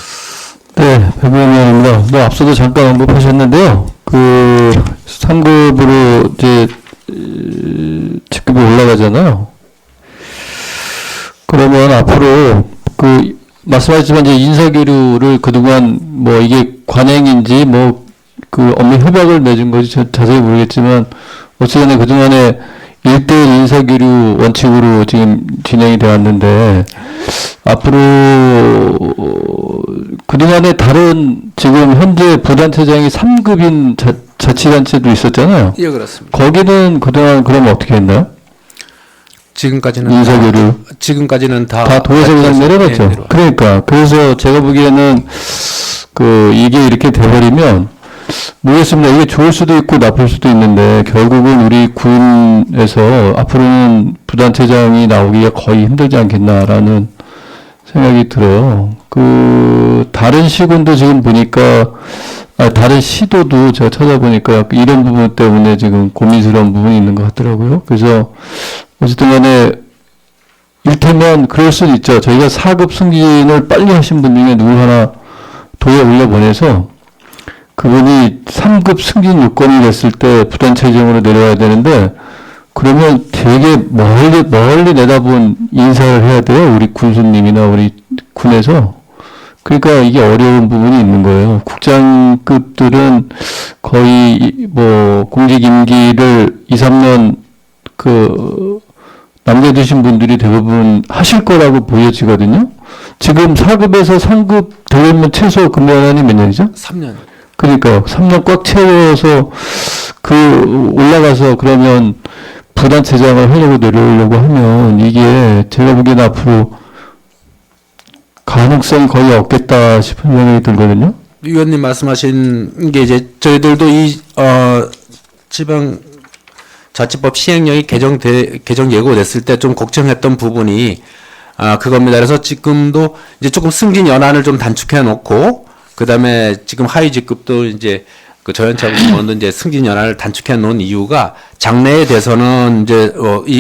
네, 백의원 의원입니다. 앞서도 잠깐 언급하셨는데요. 3급으로 이제 직급이 올라가잖아요. 그러면 앞으로 말씀하셨지만 이제 인사교류를 그동안 뭐 이게 관행인지 업무 협약을 맺은 건지 자세히 모르겠지만 어쨌든 그동안에 1대1 인사교류 원칙으로 지금 진행이 되었는데 앞으로 그동안에 다른 지금 현재 부단체장이 3급인 자치단체도 있었잖아요. 예, 그렇습니다. 거기는 그동안 그러면 어떻게 했나요? 지금까지는 인사교류. 지금까지는 다 도에서 그냥 내려갔죠. 그러니까 그래서 제가 보기에는 이게 이렇게 돼버리면 모르겠습니다. 이게 좋을 수도 있고 나쁠 수도 있는데 결국은 우리 군에서 앞으로는 부단체장이 나오기가 거의 힘들지 않겠나라는 생각이 들어요. 다른 시군도 지금 보니까 다른 시도도 제가 찾아보니까 이런 부분 때문에 지금 고민스러운 부분이 있는 것 같더라고요. 그래서 어쨌든 간에 일테면 그럴 수도 있죠. 저희가 4급 승진을 빨리 하신 분 중에 누구 하나 도에 올려보내서 그분이 3급 승진 요건이 됐을 때 부단체장으로 내려와야 되는데 그러면 되게 멀리 내다본 인사를 해야 돼요. 우리 군수님이나 우리 군에서. 그러니까 이게 어려운 부분이 있는 거예요. 국장급들은 거의 공직 임기를 2, 3년 남겨두신 분들이 대부분 하실 거라고 보여지거든요. 지금 4급에서 3급 되려면 최소 근무연한이 몇 년이죠? 3년. 그러니까 3년 꽉 채워서 올라가서 그러면 부단체장을 하려고 내려오려고 하면 이게 제가 보기에는 앞으로 가능성이 거의 없겠다 싶은 생각이 들거든요. 위원님 말씀하신 게 이제 저희들도 지방 자치법 시행령이 개정 예고됐을 때 좀 걱정했던 부분이 그겁니다. 그래서 지금도 이제 조금 승진 연한을 좀 단축해 놓고 그다음에 지금 하위 직급도 이제 저연차 공무원도 이제 승진 연한을 단축해 놓은 이유가 장래에 대해서는 이제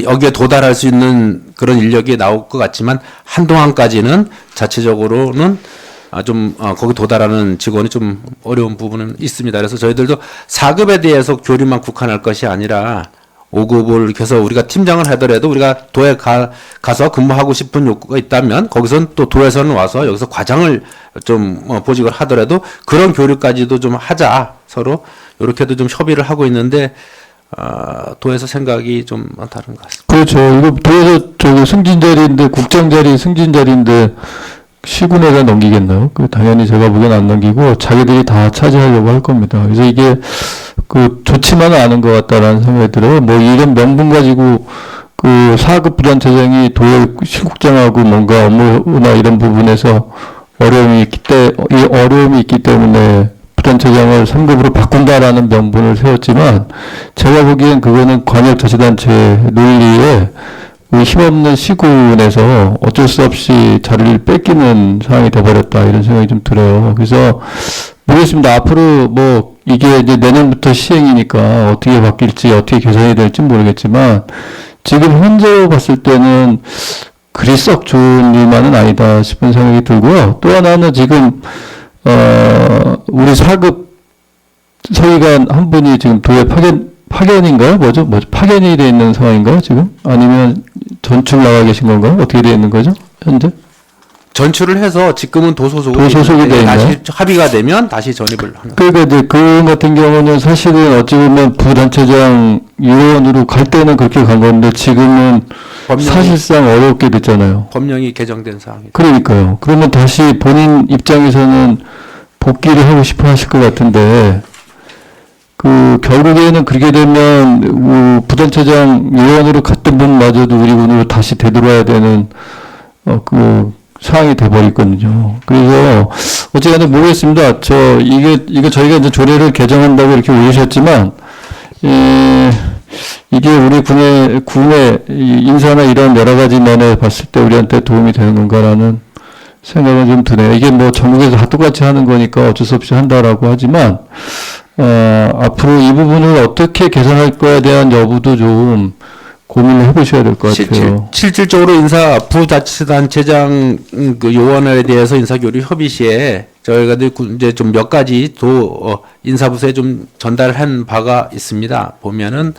여기에 도달할 수 있는 그런 인력이 나올 것 같지만 한동안까지는 자체적으로는 거기 도달하는 직원이 좀 어려운 부분은 있습니다. 그래서 저희들도 4급에 대해서 교류만 국한할 것이 아니라 5급을 해서 우리가 팀장을 하더라도 우리가 도에 가서 근무하고 싶은 욕구가 있다면 거기서는 또 도에서는 와서 여기서 과장을 좀 보직을 하더라도 그런 교류까지도 좀 하자. 서로 이렇게도 좀 협의를 하고 있는데 도에서 생각이 좀 다른 것 같습니다. 그렇죠. 이거 도에서 저기 승진 자리인데 국장 자리 승진 자리인데 시군에다 넘기겠나요? 그 당연히 제가 보기엔 안 넘기고 자기들이 다 차지하려고 할 겁니다. 그래서 이게 그 좋지만은 않은 것 같다라는 생각이 들어요. 뭐 이런 명분 가지고 그 4급 부단체장이 도의 실국장하고 뭔가 업무나 이런 부분에서 어려움이 있기 때문에 부단체장을 3급으로 바꾼다라는 명분을 세웠지만 제가 보기엔 그거는 관역자치단체 논리에 힘없는 시군에서 어쩔 수 없이 자리를 뺏기는 상황이 돼버렸다 이런 생각이 좀 들어요. 그래서 모르겠습니다. 앞으로 뭐 이게 이제 내년부터 시행이니까 어떻게 바뀔지 어떻게 개선이 될지 모르겠지만 지금 현재 봤을 때는 그리 썩 좋은 일만은 아니다 싶은 생각이 들고요. 또 하나는 지금 우리 4급 서기관 한 분이 지금 도에 파견인가요? 뭐죠? 파견이 돼 있는 상황인가요, 지금? 아니면 전출 나가 계신 건가요? 어떻게 돼 있는 거죠, 현재? 전출을 해서 지금은 도소속으로 도소속이 돼 있나요? 다시 합의가 되면 다시 전입을 하는. 그러니까 이제 그 같은 경우는 사실은 어찌 보면 부단체장 요원으로 갈 때는 그렇게 간 건데 지금은 사실상 어렵게 됐잖아요. 법령이 개정된 상황이죠. 그러니까요. 그러면 다시 본인 입장에서는 복귀를 하고 싶어 하실 것 같은데 그 결국에는 그렇게 되면 부단체장 요원으로 갔던 분마저도 우리 군으로 다시 되돌아야 되는 그 상황이 돼버리거든요. 그래서 어쨌든 모르겠습니다. 이거 저희가 이제 조례를 개정한다고 이렇게 올리셨지만 이게 우리 군의 인사나 이런 여러 가지 면에 봤을 때 우리한테 도움이 되는 건가라는 생각은 좀 드네요. 이게 뭐 전국에서 다 똑같이 하는 거니까 어쩔 수 없이 한다라고 하지만 앞으로 이 부분을 어떻게 개선할 거에 대한 여부도 좀 고민을 해보셔야 될 것 같아요. 실질적으로 부자치단체장 그 요원에 대해서 인사교류 협의 시에 저희가 이제 좀 몇 가지 인사부서에 좀 전달한 바가 있습니다. 보면은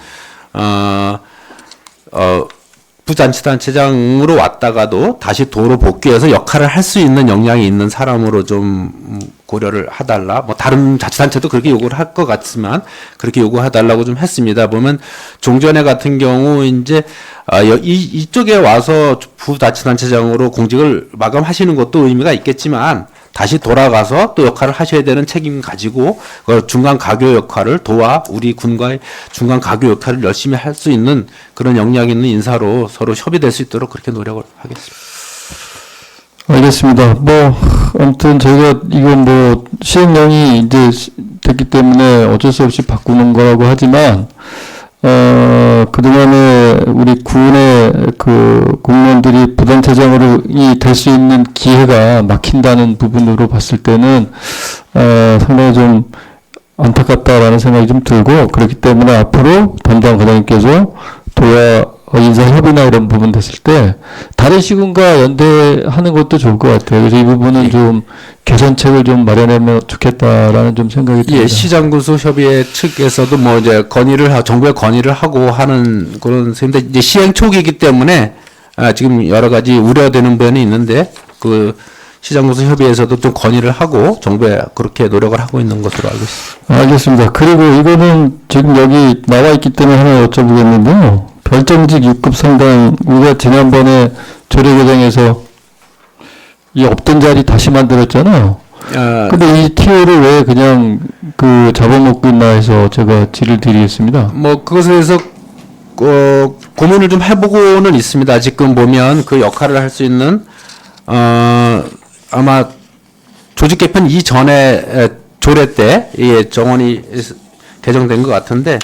부자치단체장으로 왔다가도 다시 도로 복귀해서 역할을 할 수 있는 역량이 있는 사람으로 좀 고려를 해달라. 뭐 다른 자치단체도 그렇게 요구를 할 것 같지만 그렇게 요구해달라고 좀 했습니다. 보면 종전에 같은 경우 이제 이쪽에 와서 부자치단체장으로 공직을 마감하시는 것도 의미가 있겠지만 다시 돌아가서 또 역할을 하셔야 되는 책임 가지고 중간 가교 역할을 도와 우리 군과의 중간 가교 역할을 열심히 할 수 있는 그런 역량 있는 인사로 서로 협의될 수 있도록 그렇게 노력을 하겠습니다. 알겠습니다. 아무튼 저희가 이건 시행령이 이제 됐기 때문에 어쩔 수 없이 바꾸는 거라고 하지만, 그동안에 우리 군의 그 공무원들이 부단체장으로 될 수 있는 기회가 막힌다는 부분으로 봤을 때는, 상당히 좀 안타깝다라는 생각이 좀 들고, 그렇기 때문에 앞으로 담당 과장님께서 도와 인사협의나 이런 부분 됐을 때 다른 시군과 연대하는 것도 좋을 것 같아요. 그래서 이 부분은 좀 개선책을 좀 마련하면 좋겠다라는 좀 생각이 듭니다. 예, 시장군수 협의회 측에서도 이제 정부에 건의를 하고 하는 그런 셈인데 이제 시행 초기이기 때문에 지금 여러 가지 우려되는 부분이 있는데 그 시장군수 협의회에서도 좀 건의를 하고 정부에 그렇게 노력을 하고 있는 것으로 알고 있습니다. 알겠습니다. 그리고 이거는 지금 여기 나와 있기 때문에 하나 여쭤보겠는데요. 별정직 6급 상당, 우리가 지난번에 조례 개정에서 이 없던 자리 다시 만들었잖아요. 근데 이 TO를 왜 그냥 잡아먹고 있나 해서 제가 질의를 드리겠습니다. 그것에 대해서 고민을 좀 해보고는 있습니다. 지금 보면 그 역할을 할 수 있는 아마 조직 개편 이전에 조례 때 정원이 개정된 것 같은데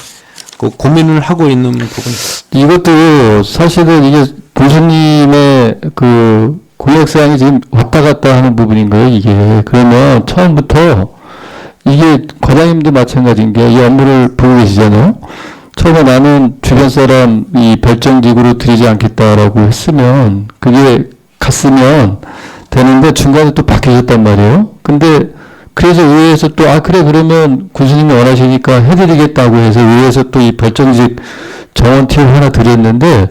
고민을 하고 있는 부분이 이것도 사실은 이게 교수님의 권력사항이 지금 왔다 갔다 하는 부분인 거예요, 이게. 그러면 처음부터 이게 과장님도 마찬가지인 게 이 업무를 보고 계시잖아요. 처음에 나는 주변 사람 이 별정직으로 들이지 않겠다라고 했으면 그게 갔으면 되는데 중간에 또 바뀌어졌단 말이에요. 근데 그래서 의회에서 또 그래 그러면 군수님이 원하시니까 해드리겠다고 해서 의회에서 또 이 별정직 정원 팁 하나 드렸는데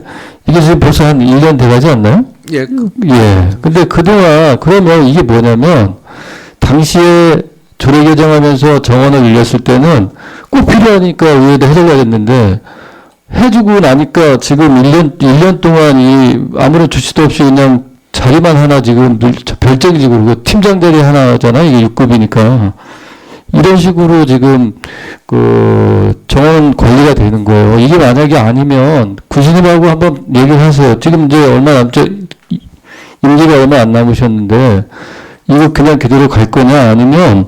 이게 지금 벌써 한 1년 돼가지 않나요? 예, 예. 근데 그동안 그러면 이게 뭐냐면 당시에 조례 개정하면서 정원을 늘렸을 때는 꼭 필요하니까 의회도 해달라겠는데 해주고 나니까 지금 1년 동안 아무런 조치도 없이 그냥 자리만 하나 지금 별정직으로 그 팀장 자리 하나잖아요. 이게 6급이니까. 이런 식으로 지금 그 정원 관리가 되는 거예요. 이게 만약에 아니면 군수님하고 한번 얘기를 하세요. 지금 이제 임기가 얼마 안 남으셨는데 이거 그냥 그대로 갈 거냐 아니면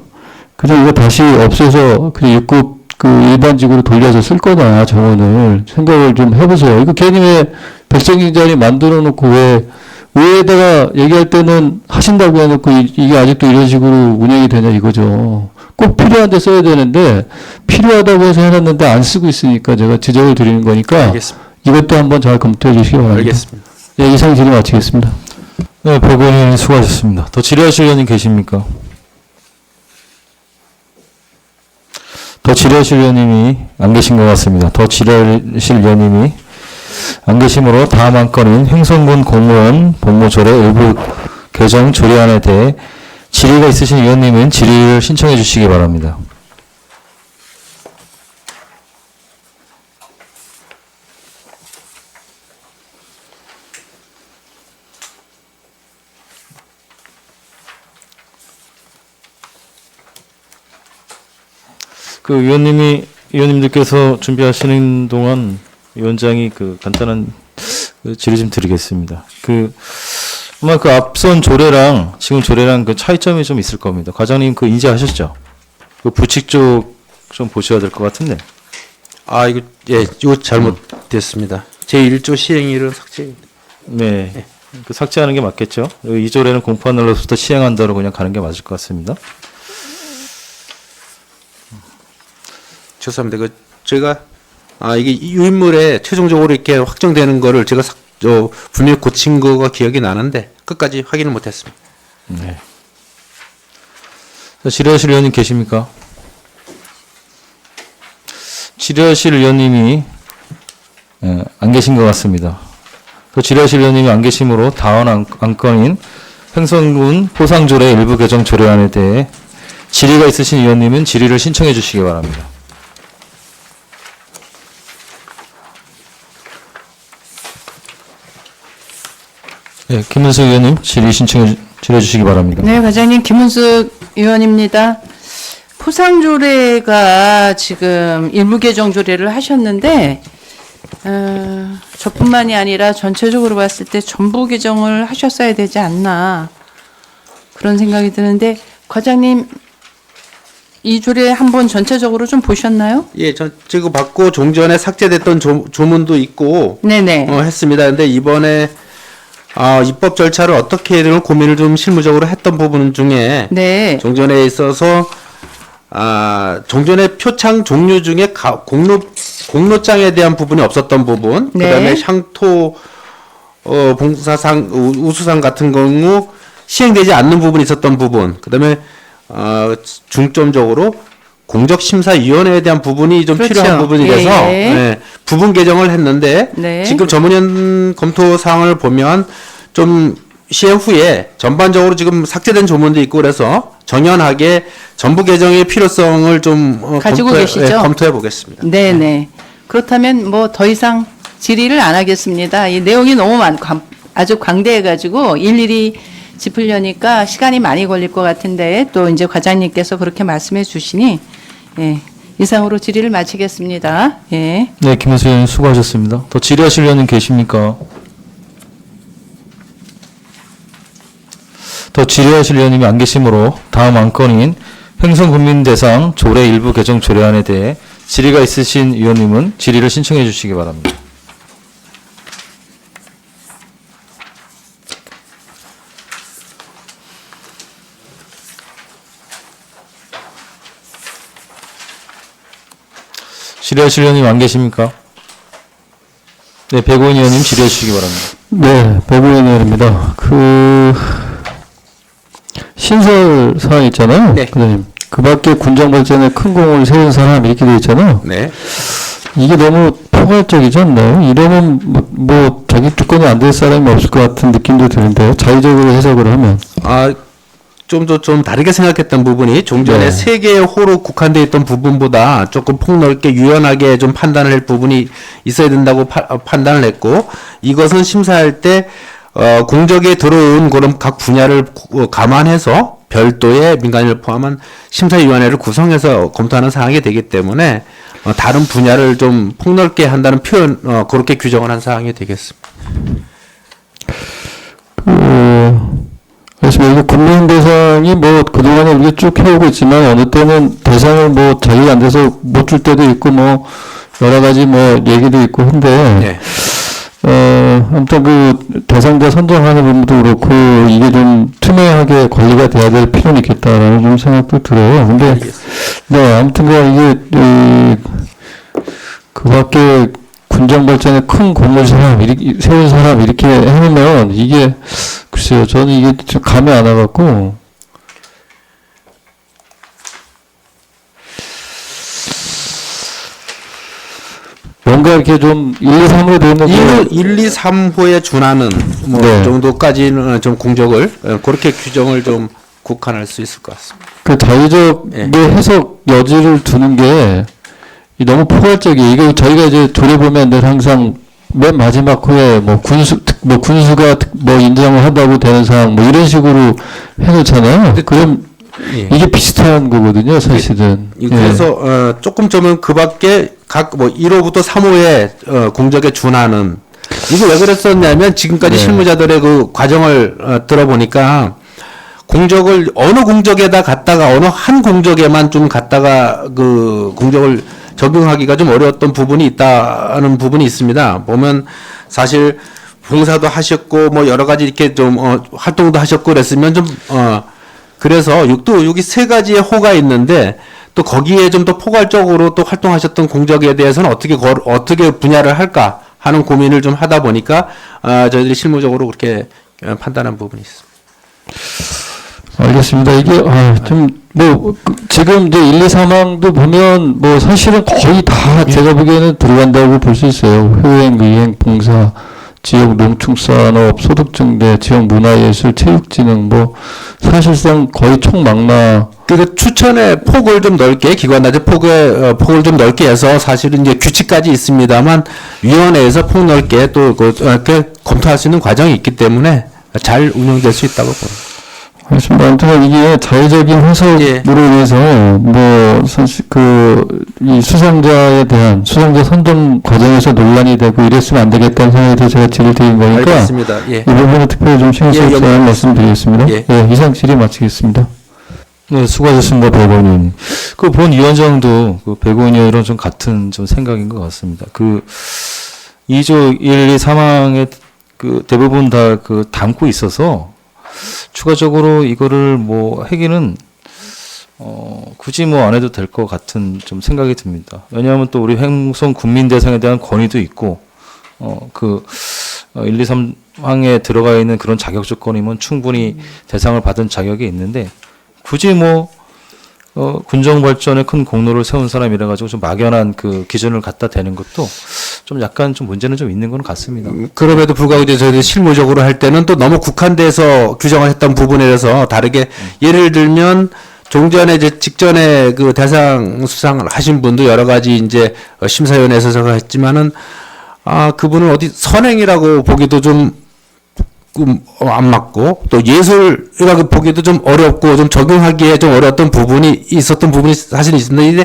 그냥 이거 다시 없애서 그냥 6급 그 일반직으로 돌려서 쓸 거냐 정원을 생각을 좀 해보세요. 이거 괜히 왜 백정직 자리 만들어 놓고 왜 의회에다가 얘기할 때는 하신다고 해놓고 이게 아직도 이런 식으로 운영이 되냐 이거죠. 꼭 필요한데 써야 되는데 필요하다고 해서 해놨는데 안 쓰고 있으니까 제가 지적을 드리는 거니까 알겠습니다. 이것도 한번 잘 검토해 주시기 바랍니다. 알겠습니다. 예, 이상 질의 마치겠습니다. 네, 배고님 수고하셨습니다. 더 질의하실 의원님 계십니까? 더 질의하실 의원님이 안 계신 것 같습니다. 더 질의하실 의원님이 안 계시므로 다음 안건인 횡성군 공무원 복무조례 일부 개정 조례안에 대해 질의가 있으신 의원님은 질의를 신청해 주시기 바랍니다. 그 의원님들께서 준비하시는 동안 위원장이 그 간단한 질의 좀 드리겠습니다. 아마 그 앞선 조례랑 지금 조례랑 그 차이점이 좀 있을 겁니다. 과장님 그 인지하셨죠? 그 부칙 쪽 좀 보셔야 될 것 같은데. 이거 잘못됐습니다. 제1조 시행일은 삭제입니다. 네. 그 삭제하는 게 맞겠죠? 이 조례는 공포한 날로부터 시행한다로 그냥 가는 게 맞을 것 같습니다. 죄송합니다. 제가 이게 유인물에 최종적으로 이렇게 확정되는 거를 제가 분명히 고친 거가 기억이 나는데 끝까지 확인을 못했습니다. 네. 질의하실 의원님 계십니까? 질의하실 의원님이 안 계신 것 같습니다. 또 질의하실 의원님이 안 계시므로 다음 안건인 횡성군 포상조례 일부 개정 조례안에 대해 질의가 있으신 의원님은 질의를 신청해 주시기 바랍니다. 네, 김문수 의원님 질의 신청해 주시기 바랍니다. 네, 과장님 김은숙 의원입니다. 포상조례가 지금 일부 개정 조례를 하셨는데 저뿐만이 아니라 전체적으로 봤을 때 전부 개정을 하셨어야 되지 않나 그런 생각이 드는데 과장님 이 조례 한번 전체적으로 좀 보셨나요? 예, 제가 받고 종전에 삭제됐던 조문도 있고 네네. 했습니다. 근데 이번에 입법 절차를 어떻게 해야 되는 고민을 좀 실무적으로 했던 부분 중에 네. 종전에 있어서 종전의 표창 종류 중에 공로장에 대한 부분이 없었던 부분, 네. 그다음에 향토 봉사상 우수상 같은 경우 시행되지 않는 부분이 있었던 부분, 그다음에 중점적으로 공적심사위원회에 대한 부분이 좀 그렇죠. 필요한 부분이라서 예. 부분 개정을 했는데 네. 지금 전문위원 검토 사항을 보면 좀 시행 후에 전반적으로 지금 삭제된 조문도 있고 그래서 정연하게 전부 개정의 필요성을 좀 가지고 계시죠? 검토해 보겠습니다. 네네. 그렇다면 뭐 더 이상 질의를 안 하겠습니다. 이 내용이 너무 아주 광대해가지고 일일이 짚으려니까 시간이 많이 걸릴 것 같은데 또 이제 과장님께서 그렇게 말씀해 주시니 예, 이상으로 질의를 마치겠습니다. 예. 네, 김문수 의원님 수고하셨습니다. 더 질의하실 의원님 계십니까? 더 질의하실 의원님이 안 계시므로 다음 안건인 횡성군민대상 조례 일부 개정 조례안에 대해 질의가 있으신 의원님은 질의를 신청해 주시기 바랍니다. 질의하실 의원님 안 계십니까? 네, 백오인 의원님 질의해 주시기 바랍니다. 네, 배구위원입니다. 신설 사항 있잖아요. 네. 그다음 그 밖에 군정 발전에 큰 공을 세운 사람 이렇게 돼 있잖아요. 네. 이게 너무 포괄적이지 않나요? 이러면 뭐 자기 주권이 안 될 사람이 없을 것 같은 느낌도 드는데요. 자의적으로 해석을 하면. 좀 더 좀 다르게 생각했던 부분이 종전에 네. 세 개의 호로 국한되어 있던 부분보다 조금 폭넓게 유연하게 좀 판단을 할 부분이 있어야 된다고 판단을 했고, 이것은 심사할 때 공적에 들어온 그런 각 분야를 감안해서 별도의 민간인을 포함한 심사위원회를 구성해서 검토하는 사항이 되기 때문에 다른 분야를 좀 폭넓게 한다는 표현, 그렇게 규정을 한 사항이 되겠습니다. 그래서 이게 군민 대상이 뭐 그동안에 우리가 쭉 해오고 있지만 어느 때는 대상을 뭐 자기가 안 돼서 못 줄 때도 있고 뭐 여러 가지 뭐 얘기도 있고 한데 네. 아무튼 그 대상자 선정하는 부분도 그렇고 이게 좀 투명하게 관리가 돼야 될 필요는 있겠다라는 좀 생각도 들어요. 근데 네 아무튼 그 밖에 군정 발전에 큰 공을 세운 사람 이렇게 해놓으면 이게 글쎄요 저는 이게 좀 감이 안 와갖고 뭔가 이렇게 좀 1, 2, 3으로 되어 있는 1, 2, 3호에 준하는 뭐 네. 정도까지는 좀 공적을 그렇게 규정을 좀 국한할 수 있을 것 같습니다. 그 자의적의 해석 여지를 두는 게 너무 포괄적이에요. 이거 저희가 이제 돌아보면 늘 항상 맨 마지막 후에 뭐 군수가 뭐 인정을 한다고 되는 사항 뭐 이런 식으로 해놓잖아요. 그럼 이게 비슷한 거거든요, 사실은. 그래서 조금 점은 그 밖에 각 뭐 1호부터 3호에 공적에 준하는 이거 왜 그랬었냐면 지금까지 실무자들의 그 과정을 들어보니까 공적을 어느 공적에다 갖다가 어느 한 공적에만 좀 갖다가 그 공적을 적용하기가 좀 어려웠던 부분이 있다는 부분이 있습니다. 보면 사실 봉사도 하셨고 뭐 여러 가지 이렇게 좀 활동도 하셨고 그랬으면 좀 그래서 6도 6이 세 가지의 호가 있는데 또 거기에 좀 더 포괄적으로 또 활동하셨던 공적에 대해서는 어떻게 분야를 할까 하는 고민을 좀 하다 보니까 저희들이 실무적으로 그렇게 판단한 부분이 있습니다. 알겠습니다. 이게 지금 이제 1, 2, 3항도 보면 뭐 사실은 거의 다 제가 보기에는 들어간다고 볼 수 있어요. 효행, 의행, 봉사, 지역 농축산업, 소득증대, 지역 문화예술, 체육진흥 뭐 사실상 거의 총망라. 그 추천의 폭을 좀 넓게 기관단체 폭을 좀 넓게 해서 사실은 이제 규칙까지 있습니다만 위원회에서 폭넓게 또 이렇게 검토할 수 있는 과정이 있기 때문에 잘 운영될 수 있다고 봅니다. 알겠습니다. 아무튼 이게 자의적인 해석으로 인해서 뭐 사실 이 수상자에 대한 수상자 선정 과정에서 논란이 되고 이랬으면 안 되겠다는 생각이 들어서 제가 질을 드린 거니까 알겠습니다. 이 부분은 특별히 좀 신경 써서 말씀드리겠습니다. 이상 질의 마치겠습니다. 네, 수고하셨습니다, 백 의원님. 그 본 위원장도 그 백 의원이랑 좀 같은 좀 생각인 것 같습니다. 그 2조 1, 2, 3항에 그 대부분 다 그 담고 있어서 추가적으로 이거를 뭐 하기는 굳이 뭐 안 해도 될 것 같은 좀 생각이 듭니다. 왜냐하면 또 우리 횡성 군민 대상에 대한 권위도 있고 1, 2, 3항에 들어가 있는 그런 자격 조건이면 충분히 대상을 받은 자격이 있는데 굳이 뭐 군정 발전에 큰 공로를 세운 사람이라 가지고 좀 막연한 그 기준을 갖다 대는 것도 좀 약간 좀 문제는 좀 있는 건 같습니다. 그럼에도 불구하고 이제 저희들이 실무적으로 할 때는 또 너무 국한돼서 규정을 했던 부분에 대해서 다르게 예를 들면 종전에 이제 직전에 그 대상 수상을 하신 분도 여러 가지 이제 심사위원회에서 제가 했지만은 그분은 어디 선행이라고 보기도 좀 안 맞고 또 예술이라고 보기도 좀 어렵고 좀 적용하기에 좀 어려웠던 부분이 사실 있습니다.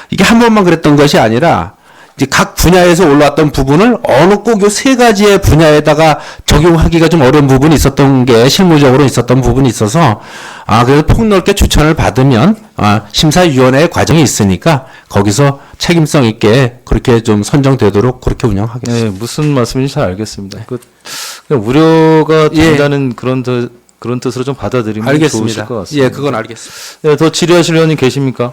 이게 한 번만 그랬던 것이 아니라 이제 각 분야에서 올라왔던 부분을 어느 꼭 요 세 가지의 분야에다가 적용하기가 좀 어려운 부분이 있었던 게 실무적으로 있었던 부분이 있어서 그래서 폭넓게 추천을 받으면 심사위원회의 과정이 있으니까 거기서 책임성 있게 그렇게 좀 선정되도록 그렇게 운영하겠습니다. 네, 무슨 말씀인지 잘 알겠습니다. 그냥 우려가 된다는 그런 뜻으로 좀 받아들이면 좋으실 것 같습니다. 예, 그건 알겠습니다. 네, 더 질의하실 의원님 계십니까?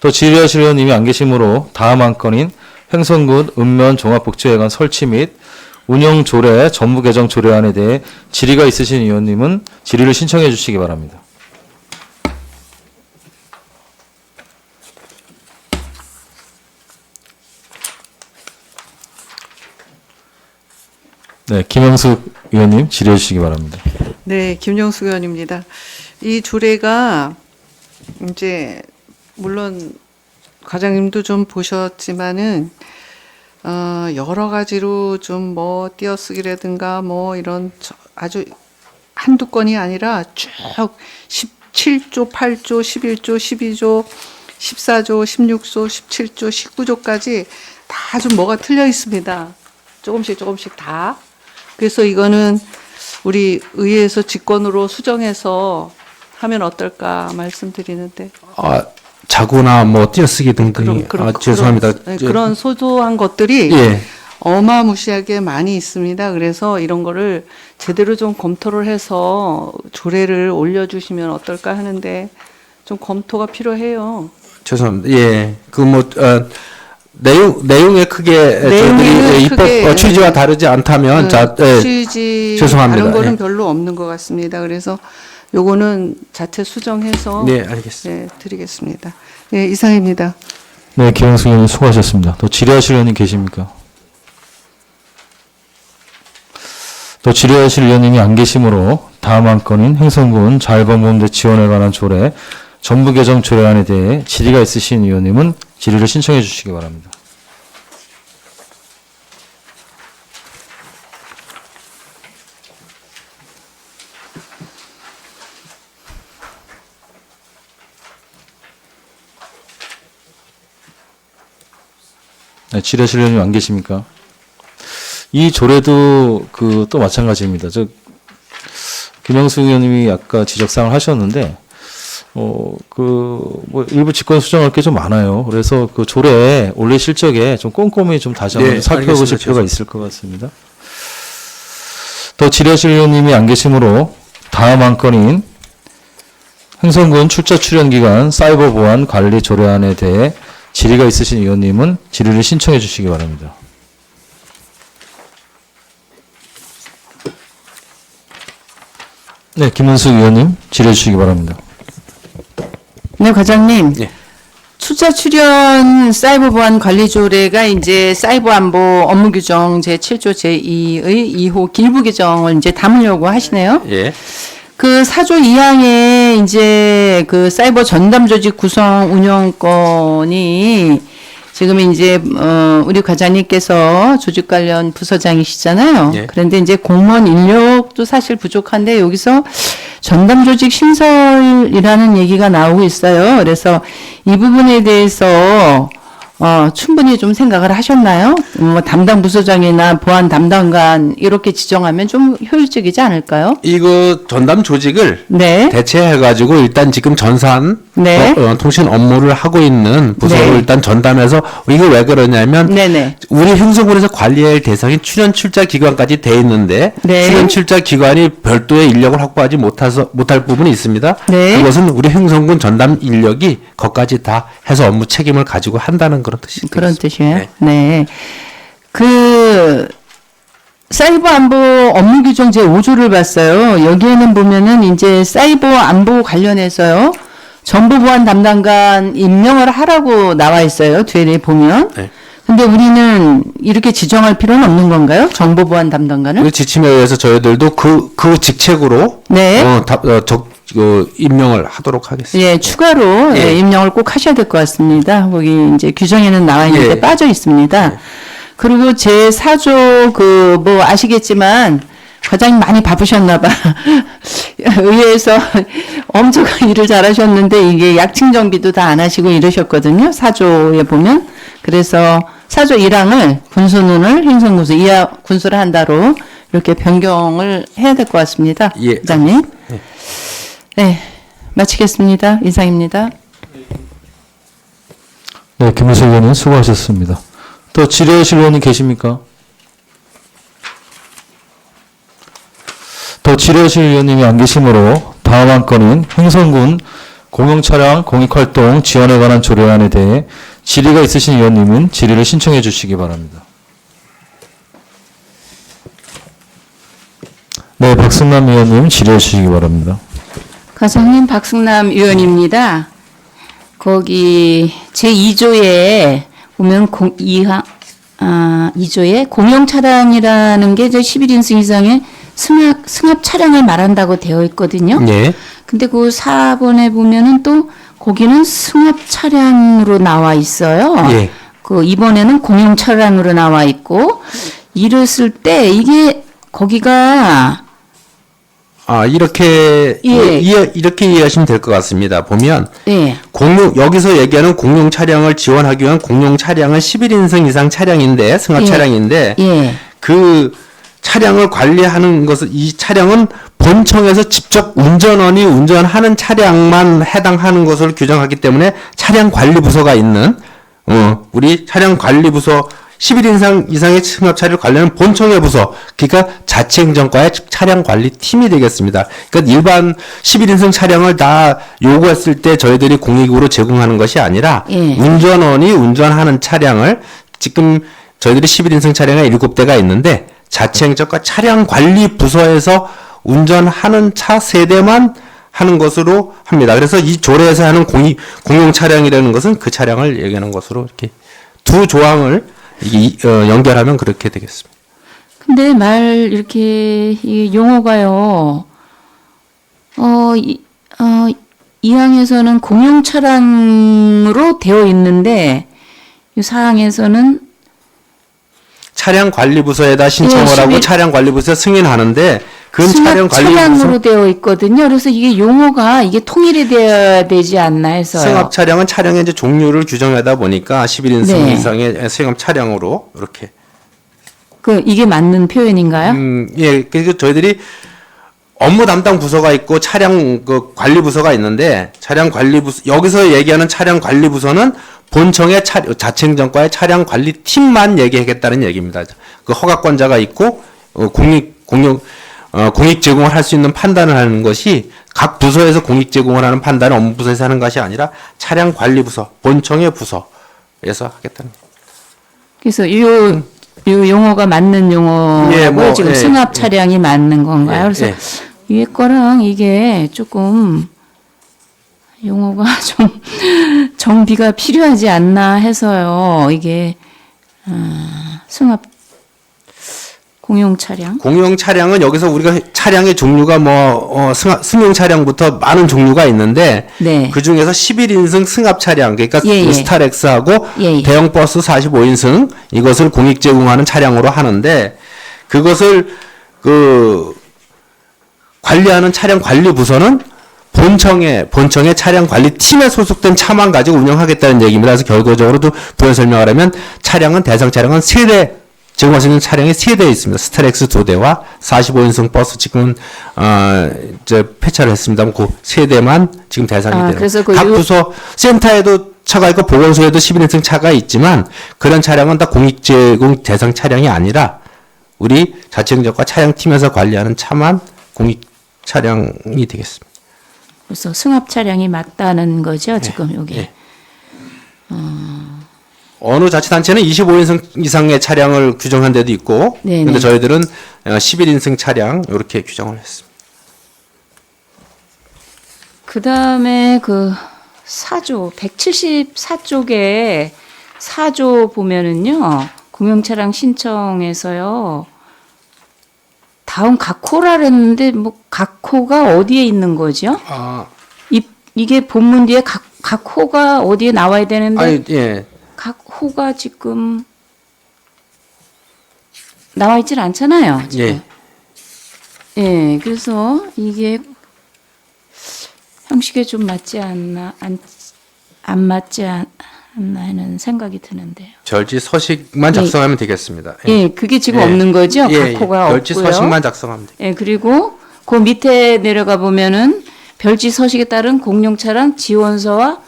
더 질의하실 의원님이 안 계시므로 다음 안건인 횡성군 읍면 종합복지회관 설치 및 운영 조례 전부 개정 조례안에 대해 질의가 있으신 의원님은 질의를 신청해 주시기 바랍니다. 네, 김영숙 의원님 질의해 주시기 바랍니다. 네, 김영숙 의원입니다. 이 조례가 이제 물론 과장님도 좀 보셨지만은 여러 가지로 좀 뭐 띄어쓰기라든가 뭐 이런 아주 한두 건이 아니라 쭉 17조, 8조, 11조, 12조, 14조, 16조, 17조, 19조까지 다 좀 뭐가 틀려 있습니다. 조금씩 다. 그래서 이거는 우리 의회에서 직권으로 수정해서 하면 어떨까 말씀드리는데. 자구나 뭐 띄어쓰기 등등이 죄송합니다. 그런 소소한 것들이 예. 어마무시하게 많이 있습니다. 그래서 이런 거를 제대로 좀 검토를 해서 조례를 올려주시면 어떨까 하는데 좀 검토가 필요해요. 죄송합니다. 예. 내용에 크게 저희들이 입법 크게, 취지와 다르지 않다면 취지 죄송합니다. 다른 거는 예. 별로 없는 것 같습니다. 그래서 요거는 자체 수정해서 네, 알겠습니다. 네, 드리겠습니다. 예, 이상입니다. 네, 김영숙 의원님 수고하셨습니다. 더 질의하실 의원님 계십니까? 또 질의하실 의원님이 안 계시므로 다음 안건인 행성군 자율방범대 지원에 관한 조례 전부 개정 조례안에 대해 질의가 있으신 의원님은 질의를 신청해 주시기 바랍니다. 네, 질의하실 의원님 안 계십니까? 이 조례도 또 마찬가지입니다. 김영숙 의원님이 아까 지적사항을 하셨는데, 뭐 일부 직권 수정할 게 좀 많아요. 그래서 그 조례 올리실 적에 좀 꼼꼼히 좀 다시 한번 네, 살펴보실 알겠습니다. 필요가 있을 것 같습니다. 또 질의하실 의원님이 안 계시므로 다음 안건인 행성군 출자 출연 기간 사이버 보안 관리 조례안에 대해 질의가 있으신 의원님은 질의를 신청해 주시기 바랍니다. 네, 김은숙 의원님 질의해 주시기 바랍니다. 네, 과장님. 예. 출자 출연 사이버 보안 관리 조례가 이제 사이버 안보 업무 규정 제7조 제2의 2호 길부 규정을 이제 담으려고 하시네요. 예. 그 4조 2항에 이제 그 사이버 전담 조직 구성 운영권이 지금 이제 우리 과장님께서 조직 관련 부서장이시잖아요. 예. 그런데 이제 공무원 인력도 사실 부족한데 여기서 전담 조직 신설이라는 얘기가 나오고 있어요. 그래서 이 부분에 대해서 충분히 좀 생각을 하셨나요? 뭐 담당 부서장이나 보안 담당관 이렇게 지정하면 좀 효율적이지 않을까요? 이거 전담 조직을 네. 대체해가지고 일단 지금 전산 네. 통신 업무를 하고 있는 부서로 네. 일단 전담해서 이거 왜 그러냐면 네네. 우리 행성군에서 관리할 대상이 출연 출자 기관까지 돼 있는데 네. 출연 출자 기관이 별도의 인력을 확보하지 못할 부분이 있습니다. 네. 그것은 우리 행성군 전담 인력이 거기까지 다 해서 업무 책임을 가지고 한다는 그런 뜻이 그런 되겠습니다. 뜻이에요? 네. 네. 그 사이버 안보 업무 규정 제5조를 봤어요. 여기에는 보면은 이제 사이버 안보 관련해서요. 정보 보안 담당관 임명을 하라고 나와 있어요. 뒤에 보면. 네. 근데 우리는 이렇게 지정할 필요는 없는 건가요? 정보 보안 담당관을? 그 지침에 의해서 저희들도 그 직책으로 네. 임명을 하도록 하겠습니다. 예, 추가로 예. 예, 임명을 꼭 하셔야 될 것 같습니다. 거기 이제 규정에는 나와 있는데 예. 빠져 있습니다. 그리고 제 4조 뭐 아시겠지만 과장님 많이 바쁘셨나 봐. 의회에서 엄청 일을 잘하셨는데 이게 약칭 정비도 다 안 하시고 이러셨거든요. 4조에 보면. 그래서 4조 1항을 군수눈을 행성군수 이하 군수를 한다로 이렇게 변경을 해야 될 것 같습니다. 예. 과장님. 네, 마치겠습니다. 이상입니다. 네, 김은숙 의원님 수고하셨습니다. 또 질의하실 의원님 계십니까? 또 질의하실 의원님이 안 계시므로 다음 안건인 행성군 공영차량 공익활동 지원에 관한 조례안에 대해 질의가 있으신 의원님은 질의를 신청해 주시기 바랍니다. 네, 박승남 의원님 질의해 주시기 바랍니다. 과장님 박승남 의원입니다. 거기 제2조에 보면 2조에 공용 차량이라는 게 11인승 이상의 승합 차량을 말한다고 되어 있거든요. 예. 근데 그 4번에 보면은 또 거기는 승합 차량으로 나와 있어요. 예. 그 이번에는 공용 차량으로 나와 있고 이랬을 때 이게 거기가 이렇게 예. 이렇게 이해하시면 될 것 같습니다. 보면 예. 여기서 얘기하는 공용 차량을 지원하기 위한 공용 차량은 11인승 이상 차량인데 승합 예. 차량인데 예. 그 차량을 관리하는 것은 이 차량은 본청에서 직접 운전원이 운전하는 차량만 해당하는 것을 규정하기 때문에 차량 관리 부서가 있는 우리 차량 관리 부서 11인승 이상의 승합 차량을 관리하는 본청의 부서, 그러니까 자치행정과의 차량 관리 팀이 되겠습니다. 그러니까 일반 11인승 차량을 다 요구했을 때 저희들이 공익으로 제공하는 것이 아니라 예. 운전원이 운전하는 차량을 지금 저희들이 11인승 차량이 7대가 있는데 자치행정과 차량 관리 부서에서 운전하는 차 세대만 하는 것으로 합니다. 그래서 이 조례에서 하는 공용 차량이라는 것은 그 차량을 얘기하는 것으로 이렇게 두 조항을 연결하면 그렇게 되겠습니다. 근데 이렇게 이 용어가요. 이 항에서는 공용 차량으로 되어 있는데 이 사항에서는 차량 관리부서에다 신청을 예, 하고 차량 관리부서에 승인하는데 그 차량 승합 차량으로 관리부서 되어 있거든요. 그래서 이게 용어가 이게 통일이 되어야 되지 않나 해서요. 승합 차량은 차량의 이제 종류를 규정하다 보니까 11인승 네. 이상의 승합 차량으로 이렇게 이게 맞는 표현인가요? 예, 그래서 저희들이 업무 담당 부서가 있고 차량 관리 부서가 있는데 차량 관리 부서 여기서 얘기하는 차량 관리 부서는 본청의 자치행정과의 차량 관리 팀만 얘기하겠다는 얘기입니다. 그 허가권자가 있고 공익 제공을 할 수 있는 판단을 하는 것이 각 부서에서 공익 제공을 하는 판단을 업무 부서에서 하는 것이 아니라 차량 관리 부서, 본청의 부서에서 하겠다는. 그래서 요 용어가 맞는 용어고 예, 지금 예, 승합 차량이 맞는 건가요? 그래서 위에 거랑 이게 조금 용어가 좀 정비가 필요하지 않나 해서요. 이게 승합 공용 차량. 공용 차량은 여기서 우리가 차량의 종류가 승용 차량부터 많은 종류가 있는데 네. 그 중에서 11인승 승합 차량, 그러니까 예. 스타렉스하고 예. 대형 버스 45인승 이것을 공익 제공하는 차량으로 하는데 그것을 관리하는 차량 관리 부서는 본청의 차량 관리 팀에 소속된 차만 가지고 운영하겠다는 얘기입니다. 그래서 결과적으로도 부연 설명을 하면 대상 차량은 3대 제공할 수 있는 차량이 3대 있습니다. 스타렉스 2대와 45인승 버스 지금은 이제 폐차를 했습니다만 그 3대만 지금 대상이 되는. 그래서 각 부서 센터에도 차가 있고 보건소에도 11인승 차가 있지만 그런 차량은 다 공익 제공 대상 차량이 아니라 우리 자치행정과 차량팀에서 관리하는 차만 공익 차량이 되겠습니다. 그래서 승합 차량이 맞다는 거죠, 지금 여기. 어느 자치단체는 25인승 이상의 차량을 규정한 데도 있고, 네네. 근데 저희들은 11인승 차량 이렇게 규정을 했습니다. 그 다음에 4조, 174쪽에 4조 보면은요, 공용차량 신청에서요, 다음 각호라 그랬는데, 각호가 어디에 있는 거죠? 이게 본문 뒤에 각호가 어디에 나와야 되는데, 예. 각호가 지금 나와 있질 않잖아요. 지금. 예, 그래서 이게 형식에 좀 맞지 않나, 안 맞지 않나 하는 생각이 드는데요. 별지 서식만 작성하면 되겠습니다. 예, 그게 지금 없는 거죠? 각호가 별지 없고요. 서식만 작성하면 돼요. 예, 그리고 그 밑에 내려가 보면은 별지 서식에 따른 공용차량 지원서와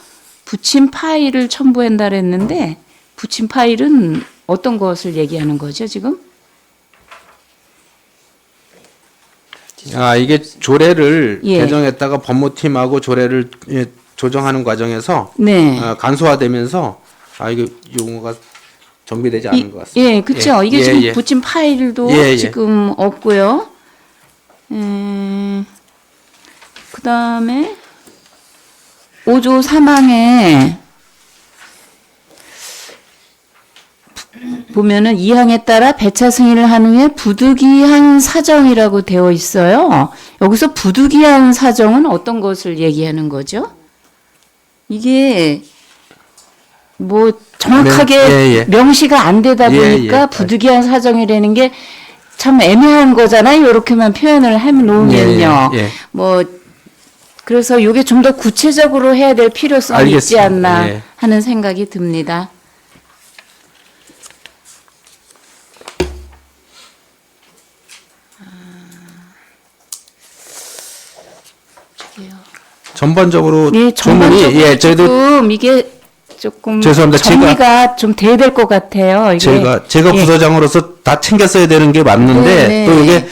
붙임 파일을 첨부한다 그랬는데 붙임 파일은 어떤 것을 얘기하는 거죠, 지금? 이게 조례를 예. 개정했다가 법무팀하고 조례를 조정하는 과정에서 네. 간소화되면서 이게 용어가 정비되지 않은 것 같습니다. 예, 그렇죠. 이게 지금 붙임 파일도 지금 없고요. 그다음에 5조 3항에 보면은 2항에 따라 배차 승인을 한 후에 부득이한 사정이라고 되어 있어요. 여기서 부득이한 사정은 어떤 것을 얘기하는 거죠? 이게 뭐 정확하게 네, 예, 예. 명시가 안 되다 예, 보니까 예. 부득이한 사정이라는 게 참 애매한 거잖아요. 이렇게만 표현을 해놓으면요. 예, 예, 예. 뭐 그래서 이게 좀 더 구체적으로 해야 될 필요성이 있지 알겠습니다. 않나 예. 하는 생각이 듭니다. 전반적으로 예, 조문이 전반적으로 저희도 조금 이게 조금 죄송합니다. 정리가 좀 돼야 될 것 같아요. 이게 제가 예. 부서장으로서 다 챙겼어야 되는 게 맞는데 네, 네. 또 이게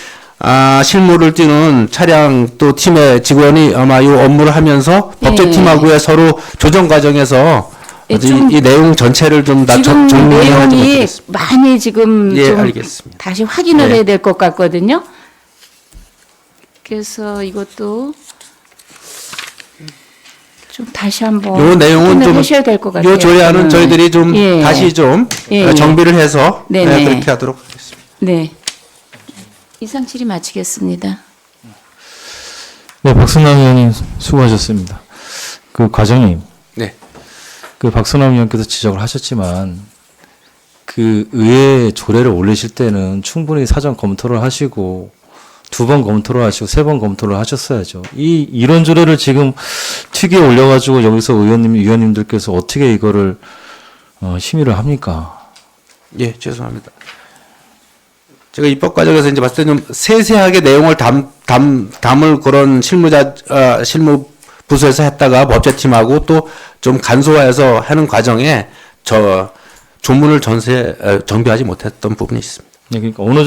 실무를 뛰는 차량 또 팀의 직원이 아마 이 업무를 하면서 예. 법제팀하고의 서로 조정 과정에서 예, 좀 이 내용 전체를 좀 다 지금 정리해야 내용이 되겠습니다. 많이 지금 예, 좀 알겠습니다. 다시 확인을 예. 해야 될 것 같거든요. 그래서 이것도 좀 다시 한번 요 내용은 확인을 좀 하셔야 될 것 같아요. 요 조례안은 저는. 저희들이 좀 예. 다시 좀 예, 예. 정비를 해서 네네. 그렇게 하도록 하겠습니다. 네. 이상 질의 마치겠습니다. 네, 박순남 의원님 수고하셨습니다. 그 과장님, 네. 그 박순남 의원께서 지적을 하셨지만 그 의회 조례를 올리실 때는 충분히 사전 검토를 하시고 2번 검토를 하시고 3번 검토를 하셨어야죠. 이런 조례를 지금 특위에 올려가지고 여기서 위원님들께서 어떻게 이거를 심의를 합니까? 예, 죄송합니다. 제가 입법 과정에서 이제 봤을 때 좀 세세하게 내용을 담을 그런 실무 부서에서 했다가 법제팀하고 또 좀 간소화해서 하는 과정에 조문을 정비하지 못했던 부분이 있습니다. 네, 그러니까 어느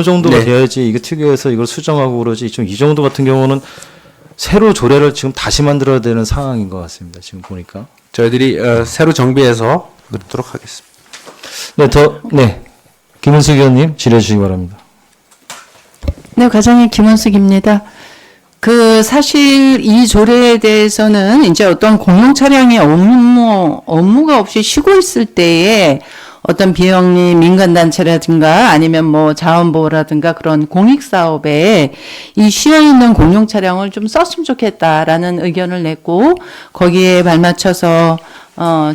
정도가 네. 돼야지 이거 특위에서 이걸 수정하고 그러지. 좀 이 정도 같은 경우는 새로 조례를 지금 다시 만들어야 되는 상황인 것 같습니다. 지금 보니까. 저희들이 새로 정비해서 그렇도록 하겠습니다. 네, 김은숙 의원님 질의해 주시기 바랍니다. 네, 과장님 김원숙입니다. 사실 이 조례에 대해서는 이제 어떤 공용 차량의 업무가 없이 쉬고 있을 때에 어떤 비영리 민간단체라든가 아니면 뭐 자원보호라든가 그런 공익사업에 이 쉬어있는 공용 차량을 좀 썼으면 좋겠다라는 의견을 냈고 거기에 발맞춰서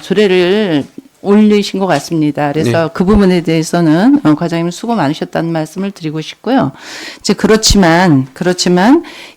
조례를 올리신 것 같습니다. 그래서 네. 그 부분에 대해서는 과장님 수고 많으셨다는 말씀을 드리고 싶고요. 이제 그렇지만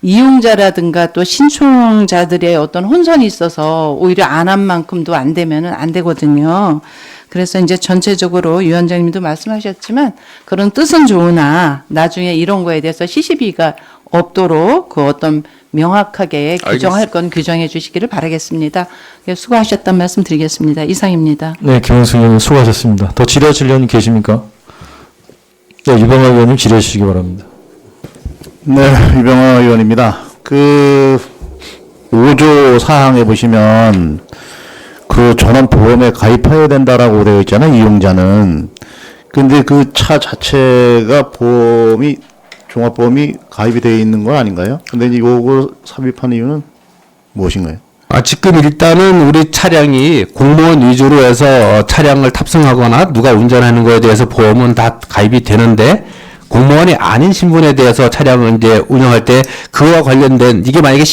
이용자라든가 또 신청자들의 어떤 혼선이 있어서 오히려 안 한 만큼도 안 되면은 안 되거든요. 그래서 이제 전체적으로 위원장님도 말씀하셨지만 그런 뜻은 좋으나 나중에 이런 거에 대해서 시시비가 없도록 그 어떤 명확하게 규정할 건 규정해 주시기를 바라겠습니다. 수고하셨다는 말씀 드리겠습니다. 이상입니다. 네, 김은숙 의원님 수고하셨습니다. 더 질의하실 의원님 계십니까? 네, 유병아 의원님 질의해 주시기 바랍니다. 네, 유병화 의원입니다. 5조 사항에 보시면 그 전원보험에 가입해야 된다라고 되어 있잖아요, 이용자는. 근데 그 차 자체가 종합보험이 가입이 되어 있는 건 아닌가요? 근데 이제 요거 삽입한 이유는 무엇인가요? 지금 일단은 우리 차량이 공무원 위주로 해서 차량을 탑승하거나 누가 운전하는 거에 대해서 보험은 다 가입이 되는데 공무원이 아닌 신분에 대해서 차량을 이제 운영할 때 그와 관련된 이게 만약에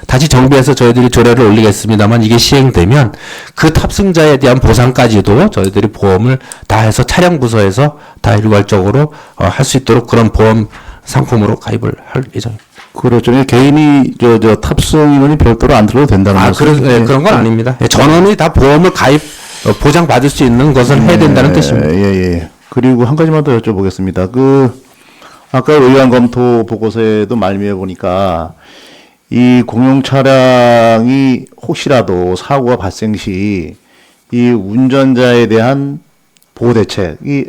다시 정비해서 저희들이 조례를 올리겠습니다만 이게 시행되면 그 탑승자에 대한 보상까지도 저희들이 보험을 다 해서 차량 부서에서 다 일괄적으로 할 수 있도록 그런 보험 상품으로 가입을 할 예정입니다. 그렇죠. 개인이 탑승 인원이 별도로 안 들어도 된다는 말씀이죠. 그런 건 아닙니다. 전원이 다 보험을 보장 받을 수 있는 것을 해야 된다는 뜻입니다. 예. 그리고 한 가지만 더 여쭤보겠습니다. 아까 의원 검토 보고서에도 말미에 보니까 이 공용 차량이 혹시라도 사고가 발생 시 이 운전자에 대한 보호 대책이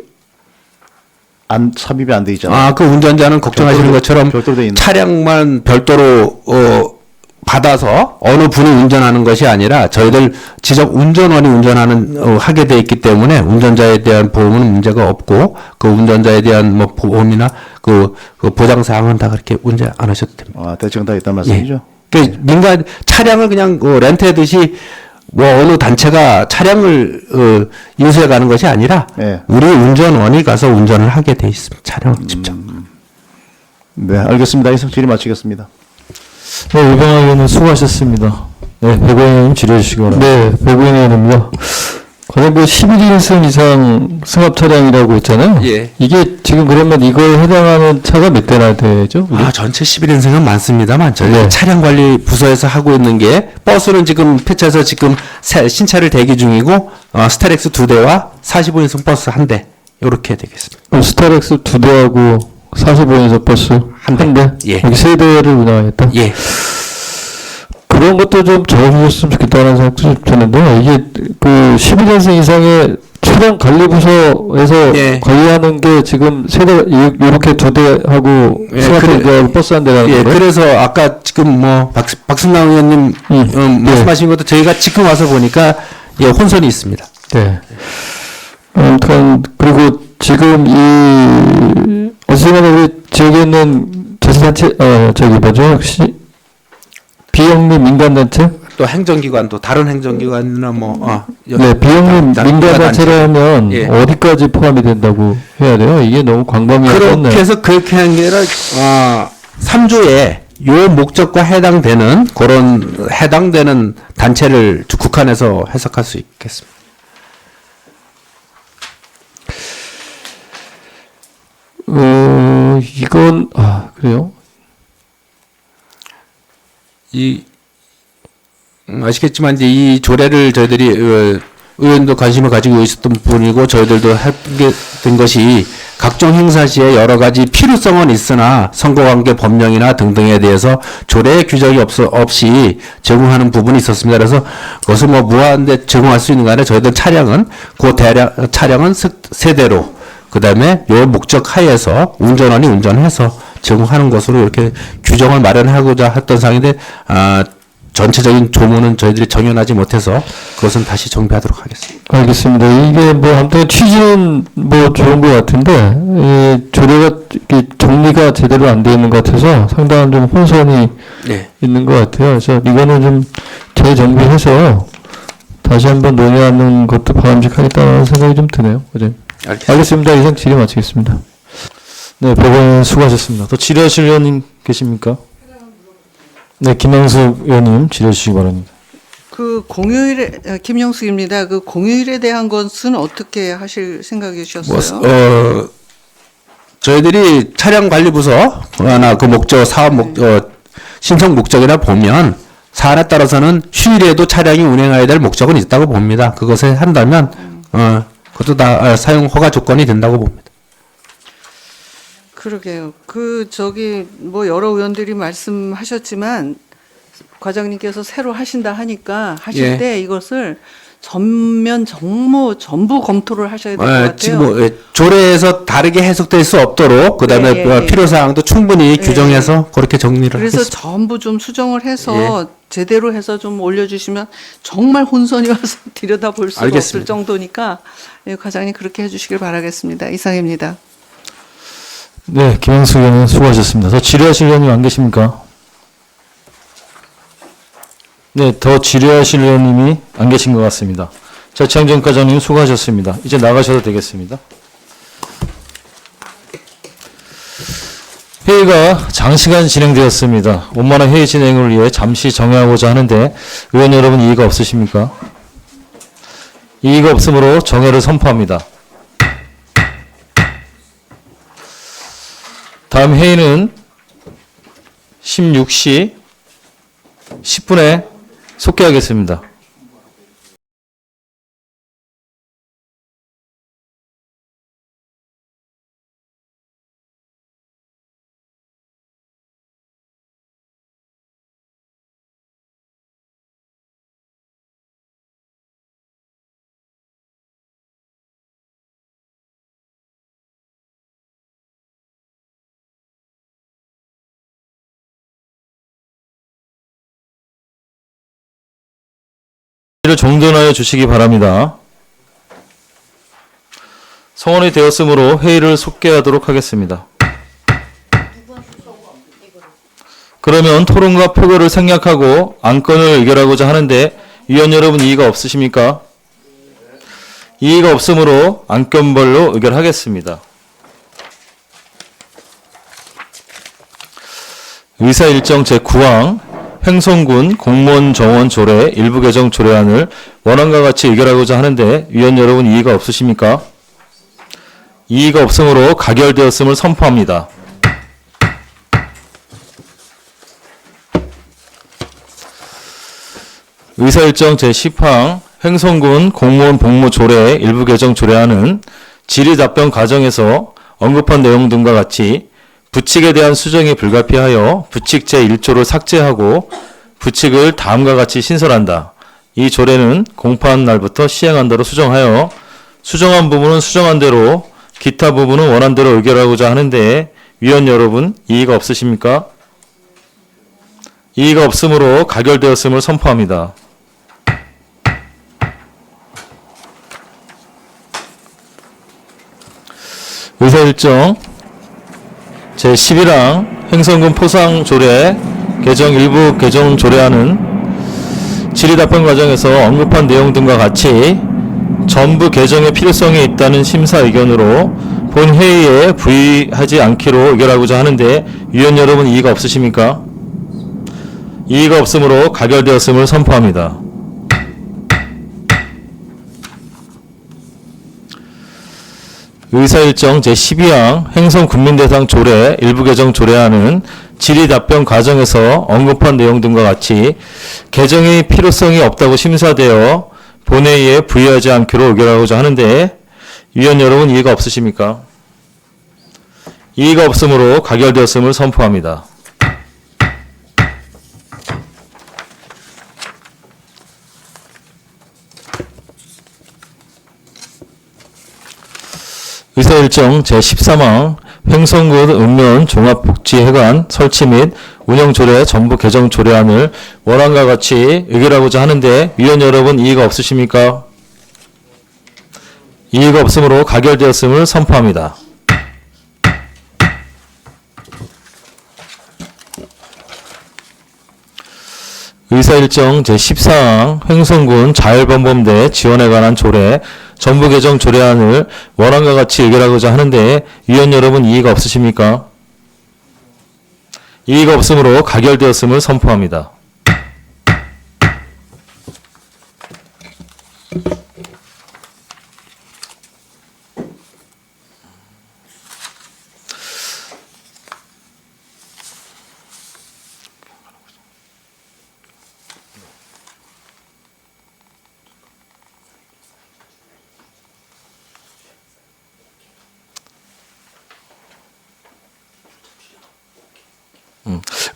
삽입이 안 돼 있잖아요. 그 운전자는 걱정하시는 것처럼 별도로 돼 있는. 차량만 별도로 받아서 어느 분이 운전하는 것이 아니라 저희들 지적 운전원이 하게 돼 있기 때문에 운전자에 대한 보험은 문제가 없고 그 운전자에 대한 뭐 보험이나 그 보장 사항은 다 그렇게 문제 안 하셔도 됩니다. 아, 대충 다 있단 말씀이죠? 그 민간 차량을 그냥 렌트하듯이 뭐 어느 단체가 차량을 인수해 가는 것이 아니라 예. 우리 운전원이 가서 운전을 하게 돼 있습니다. 차량을 직접. 네, 알겠습니다. 이상 질의 마치겠습니다. 네, 유병아 의원님 수고하셨습니다. 네, 배고인 의원님 질의해 주시기 바랍니다. 네, 배구인 의원님요. 과연 그 11인승 이상 승합 차량이라고 했잖아요. 예. 이게 지금 그러면 이거에 해당하는 차가 몇 대나 되죠? 우리? 전체 11인승은 많습니다만 저희 네. 차량 관리 부서에서 하고 있는 게 버스는 지금 폐차해서 지금 신차를 대기 중이고 스타렉스 2대와 45인승 버스 1대 이렇게 되겠습니다. 그럼 스타렉스 2대하고 45인승 버스 한 대. 한 대? 예. 여기 3대를 운영하겠다? 예. 그런 것도 좀 적어주셨으면 좋겠다는 생각도 좀 드는데, 이게 그 11인승 이상의 차량 관리부서에서 예. 관리하는 게 지금 이렇게 2대하고 예, 스마트하고 버스 한 대라는 예, 거예요? 그래서 아까 지금 뭐 박승남 의원님 말씀하신 것도 저희가 지금 와서 보니까 혼선이 있습니다. 네. 아무튼 그리고 지금 어쨌든 우리 지역에 있는 자치단체 저기 뭐죠? 비영리 민간단체? 또 행정기관도 다른 행정기관이나 뭐 네, 비영리 민간단체라 하면 예. 어디까지 포함이 된다고 해야 돼요? 이게 너무 광범위하겠네요. 그렇게 해서 그렇게 한 게 아니라 3조에 요 목적과 해당되는 그런 해당되는 단체를 국한해서 해석할 수 있겠습니다. 이건 그래요? 아시겠지만 이제 이 조례를 저희들이 의원도 관심을 가지고 있었던 부분이고 저희들도 하게 된 것이 각종 행사 시에 여러 가지 필요성은 있으나 선거관계 법령이나 등등에 대해서 조례 규정이 없이 제공하는 부분이 있었습니다. 그래서 그것을 뭐 무한대 제공할 수 있는 거 아니라 저희들 차량은 차량은 세대로 그다음에 요 목적 하에서 운전원이 운전해서 제공하는 것으로 이렇게 규정을 마련하고자 했던 사항인데 전체적인 조문은 저희들이 정연하지 못해서 그것은 다시 정비하도록 하겠습니다. 알겠습니다. 이게 뭐 아무튼 취지는 뭐 좋은 것 같은데 이 조례가 정리가 제대로 안 되어 있는 것 같아서 상당한 좀 혼선이 네. 있는 것 같아요. 그래서 이거는 좀 재정비해서 다시 한번 논의하는 것도 바람직하겠다는 생각이 좀 드네요. 그죠? 알겠습니다. 이상 질의 마치겠습니다. 네, 배고인 수고하셨습니다. 더 질의하실 의원님 계십니까? 네, 김영수 의원님 질의해 주시기 바랍니다. 그 공휴일에 김영숙입니다. 그 공휴일에 대한 것은 어떻게 하실 생각이셨어요? 저희들이 차량 관리부서나 그 목적 사업 신청 목적이나 보면 사안에 따라서는 휴일에도 차량이 운행해야 될 목적은 있다고 봅니다. 그것을 한다면 그것도 다 사용 허가 조건이 된다고 봅니다. 그러게요. 뭐 여러 의원들이 말씀하셨지만 과장님께서 새로 하신다 하니까 하실 예. 때 이것을 전부 검토를 하셔야 될 것 같아요. 지금 조례에서 다르게 해석될 수 없도록 그다음에 예. 필요 사항도 충분히 규정해서 그렇게 정리를 그래서 하겠습니다. 전부 좀 수정을 해서 제대로 해서 좀 올려주시면 정말 혼선이 와서 들여다볼 수가 없을 알겠습니다. 정도니까 과장님 그렇게 해주시길 바라겠습니다. 이상입니다. 네, 김영수 의원님 수고하셨습니다. 더 질의하실 의원님 안 계십니까? 네, 더 질의하실 의원님이 안 계신 것 같습니다. 자, 최영정 과장님 수고하셨습니다. 이제 나가셔도 되겠습니다. 회의가 장시간 진행되었습니다. 원만한 회의 진행을 위해 잠시 정회하고자 하는데 의원 여러분 이의가 없으십니까? 이의가 없으므로 정회를 선포합니다. 다음 회의는 16시 10분에 속개하겠습니다. 자리를 정돈하여 주시기 바랍니다. 성원이 되었으므로 회의를 속개하도록 하겠습니다. 그러면 토론과 표결을 생략하고 안건을 의결하고자 하는데 위원 여러분 이의가 없으십니까? 이의가 없으므로 안건별로 의결하겠습니다. 의사일정 제9항 횡성군 공무원 정원 조례 일부 개정 조례안을 원안과 같이 의결하고자 하는데 위원 여러분 이의가 없으십니까? 이의가 없으므로 가결되었음을 선포합니다. 의사일정 제10항 횡성군 공무원 복무 조례 일부 개정 조례안은 질의 답변 과정에서 언급한 내용 등과 같이 부칙에 대한 수정이 불가피하여 부칙 제1조를 삭제하고 부칙을 다음과 같이 신설한다. 이 조례는 공포한 날부터 시행한다로 수정하여 수정한 부분은 수정한 대로 기타 부분은 원한 대로 의결하고자 하는데 위원 여러분 이의가 없으십니까? 이의가 없으므로 가결되었음을 선포합니다. 의사일정 제11항 횡성군 포상조례 개정 일부 개정 조례안은 질의답변 과정에서 언급한 내용 등과 같이 전부 개정의 필요성이 있다는 심사 의견으로 본 회의에 부의하지 않기로 의결하고자 하는데 위원 여러분 이의가 없으십니까? 이의가 없으므로 가결되었음을 선포합니다. 의사일정 제12항 횡성군민대상 조례 일부 개정 조례안은 질의답변 과정에서 언급한 내용 등과 같이 개정의 필요성이 없다고 심사되어 본회의에 부의하지 않기로 의결하고자 하는데 위원 여러분 이의가 없으십니까? 이의가 없으므로 가결되었음을 선포합니다. 의사일정 제13항 횡성군 읍면 종합복지회관 설치 및 운영조례 전부 개정 조례안을 원안과 같이 의결하고자 하는데 위원 여러분 이의가 없으십니까? 이의가 없으므로 가결되었음을 선포합니다. 의사일정 제14항 횡성군 자율범범대 지원에 관한 조례 전부 개정 조례안을 원안과 같이 의결하고자 하는데 위원 여러분 이의가 없으십니까? 이의가 없으므로 가결되었음을 선포합니다.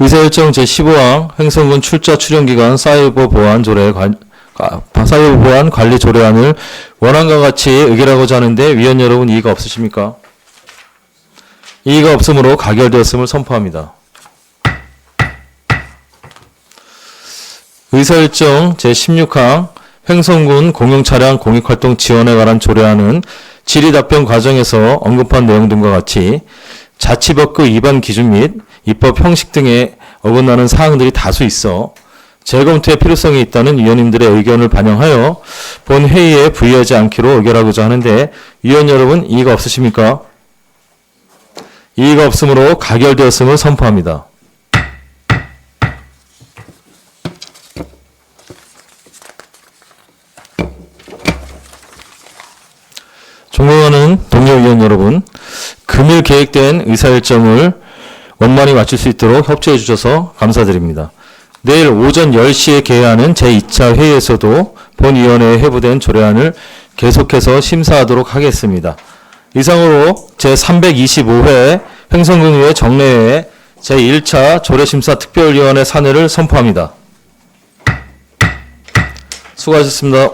의사일정 제15항 횡성군 출자 출연기관 사이버 보안 관리 조례안을 원안과 같이 의결하고자 하는데 위원 여러분 이의가 없으십니까? 이의가 없으므로 가결되었음을 선포합니다. 의사일정 제16항 횡성군 공영차량 공익활동 지원에 관한 조례안은 질의답변 과정에서 언급한 내용 등과 같이 자치법규 위반 기준 및 입법 형식 등에 어긋나는 사항들이 다수 있어 재검토의 필요성이 있다는 위원님들의 의견을 반영하여 본 회의에 부의하지 않기로 의결하고자 하는데 위원 여러분 이의가 없으십니까? 이의가 없으므로 가결되었음을 선포합니다. 존경하는 동료 위원 여러분, 금일 계획된 의사일정을 원만히 마칠 수 있도록 협조해 주셔서 감사드립니다. 내일 오전 10시에 개회하는 제2차 회의에서도 본위원회에 회부된 조례안을 계속해서 심사하도록 하겠습니다. 이상으로 제325회 횡성군의회 정례회 제1차 조례심사 특별위원회 사내를 선포합니다. 수고하셨습니다.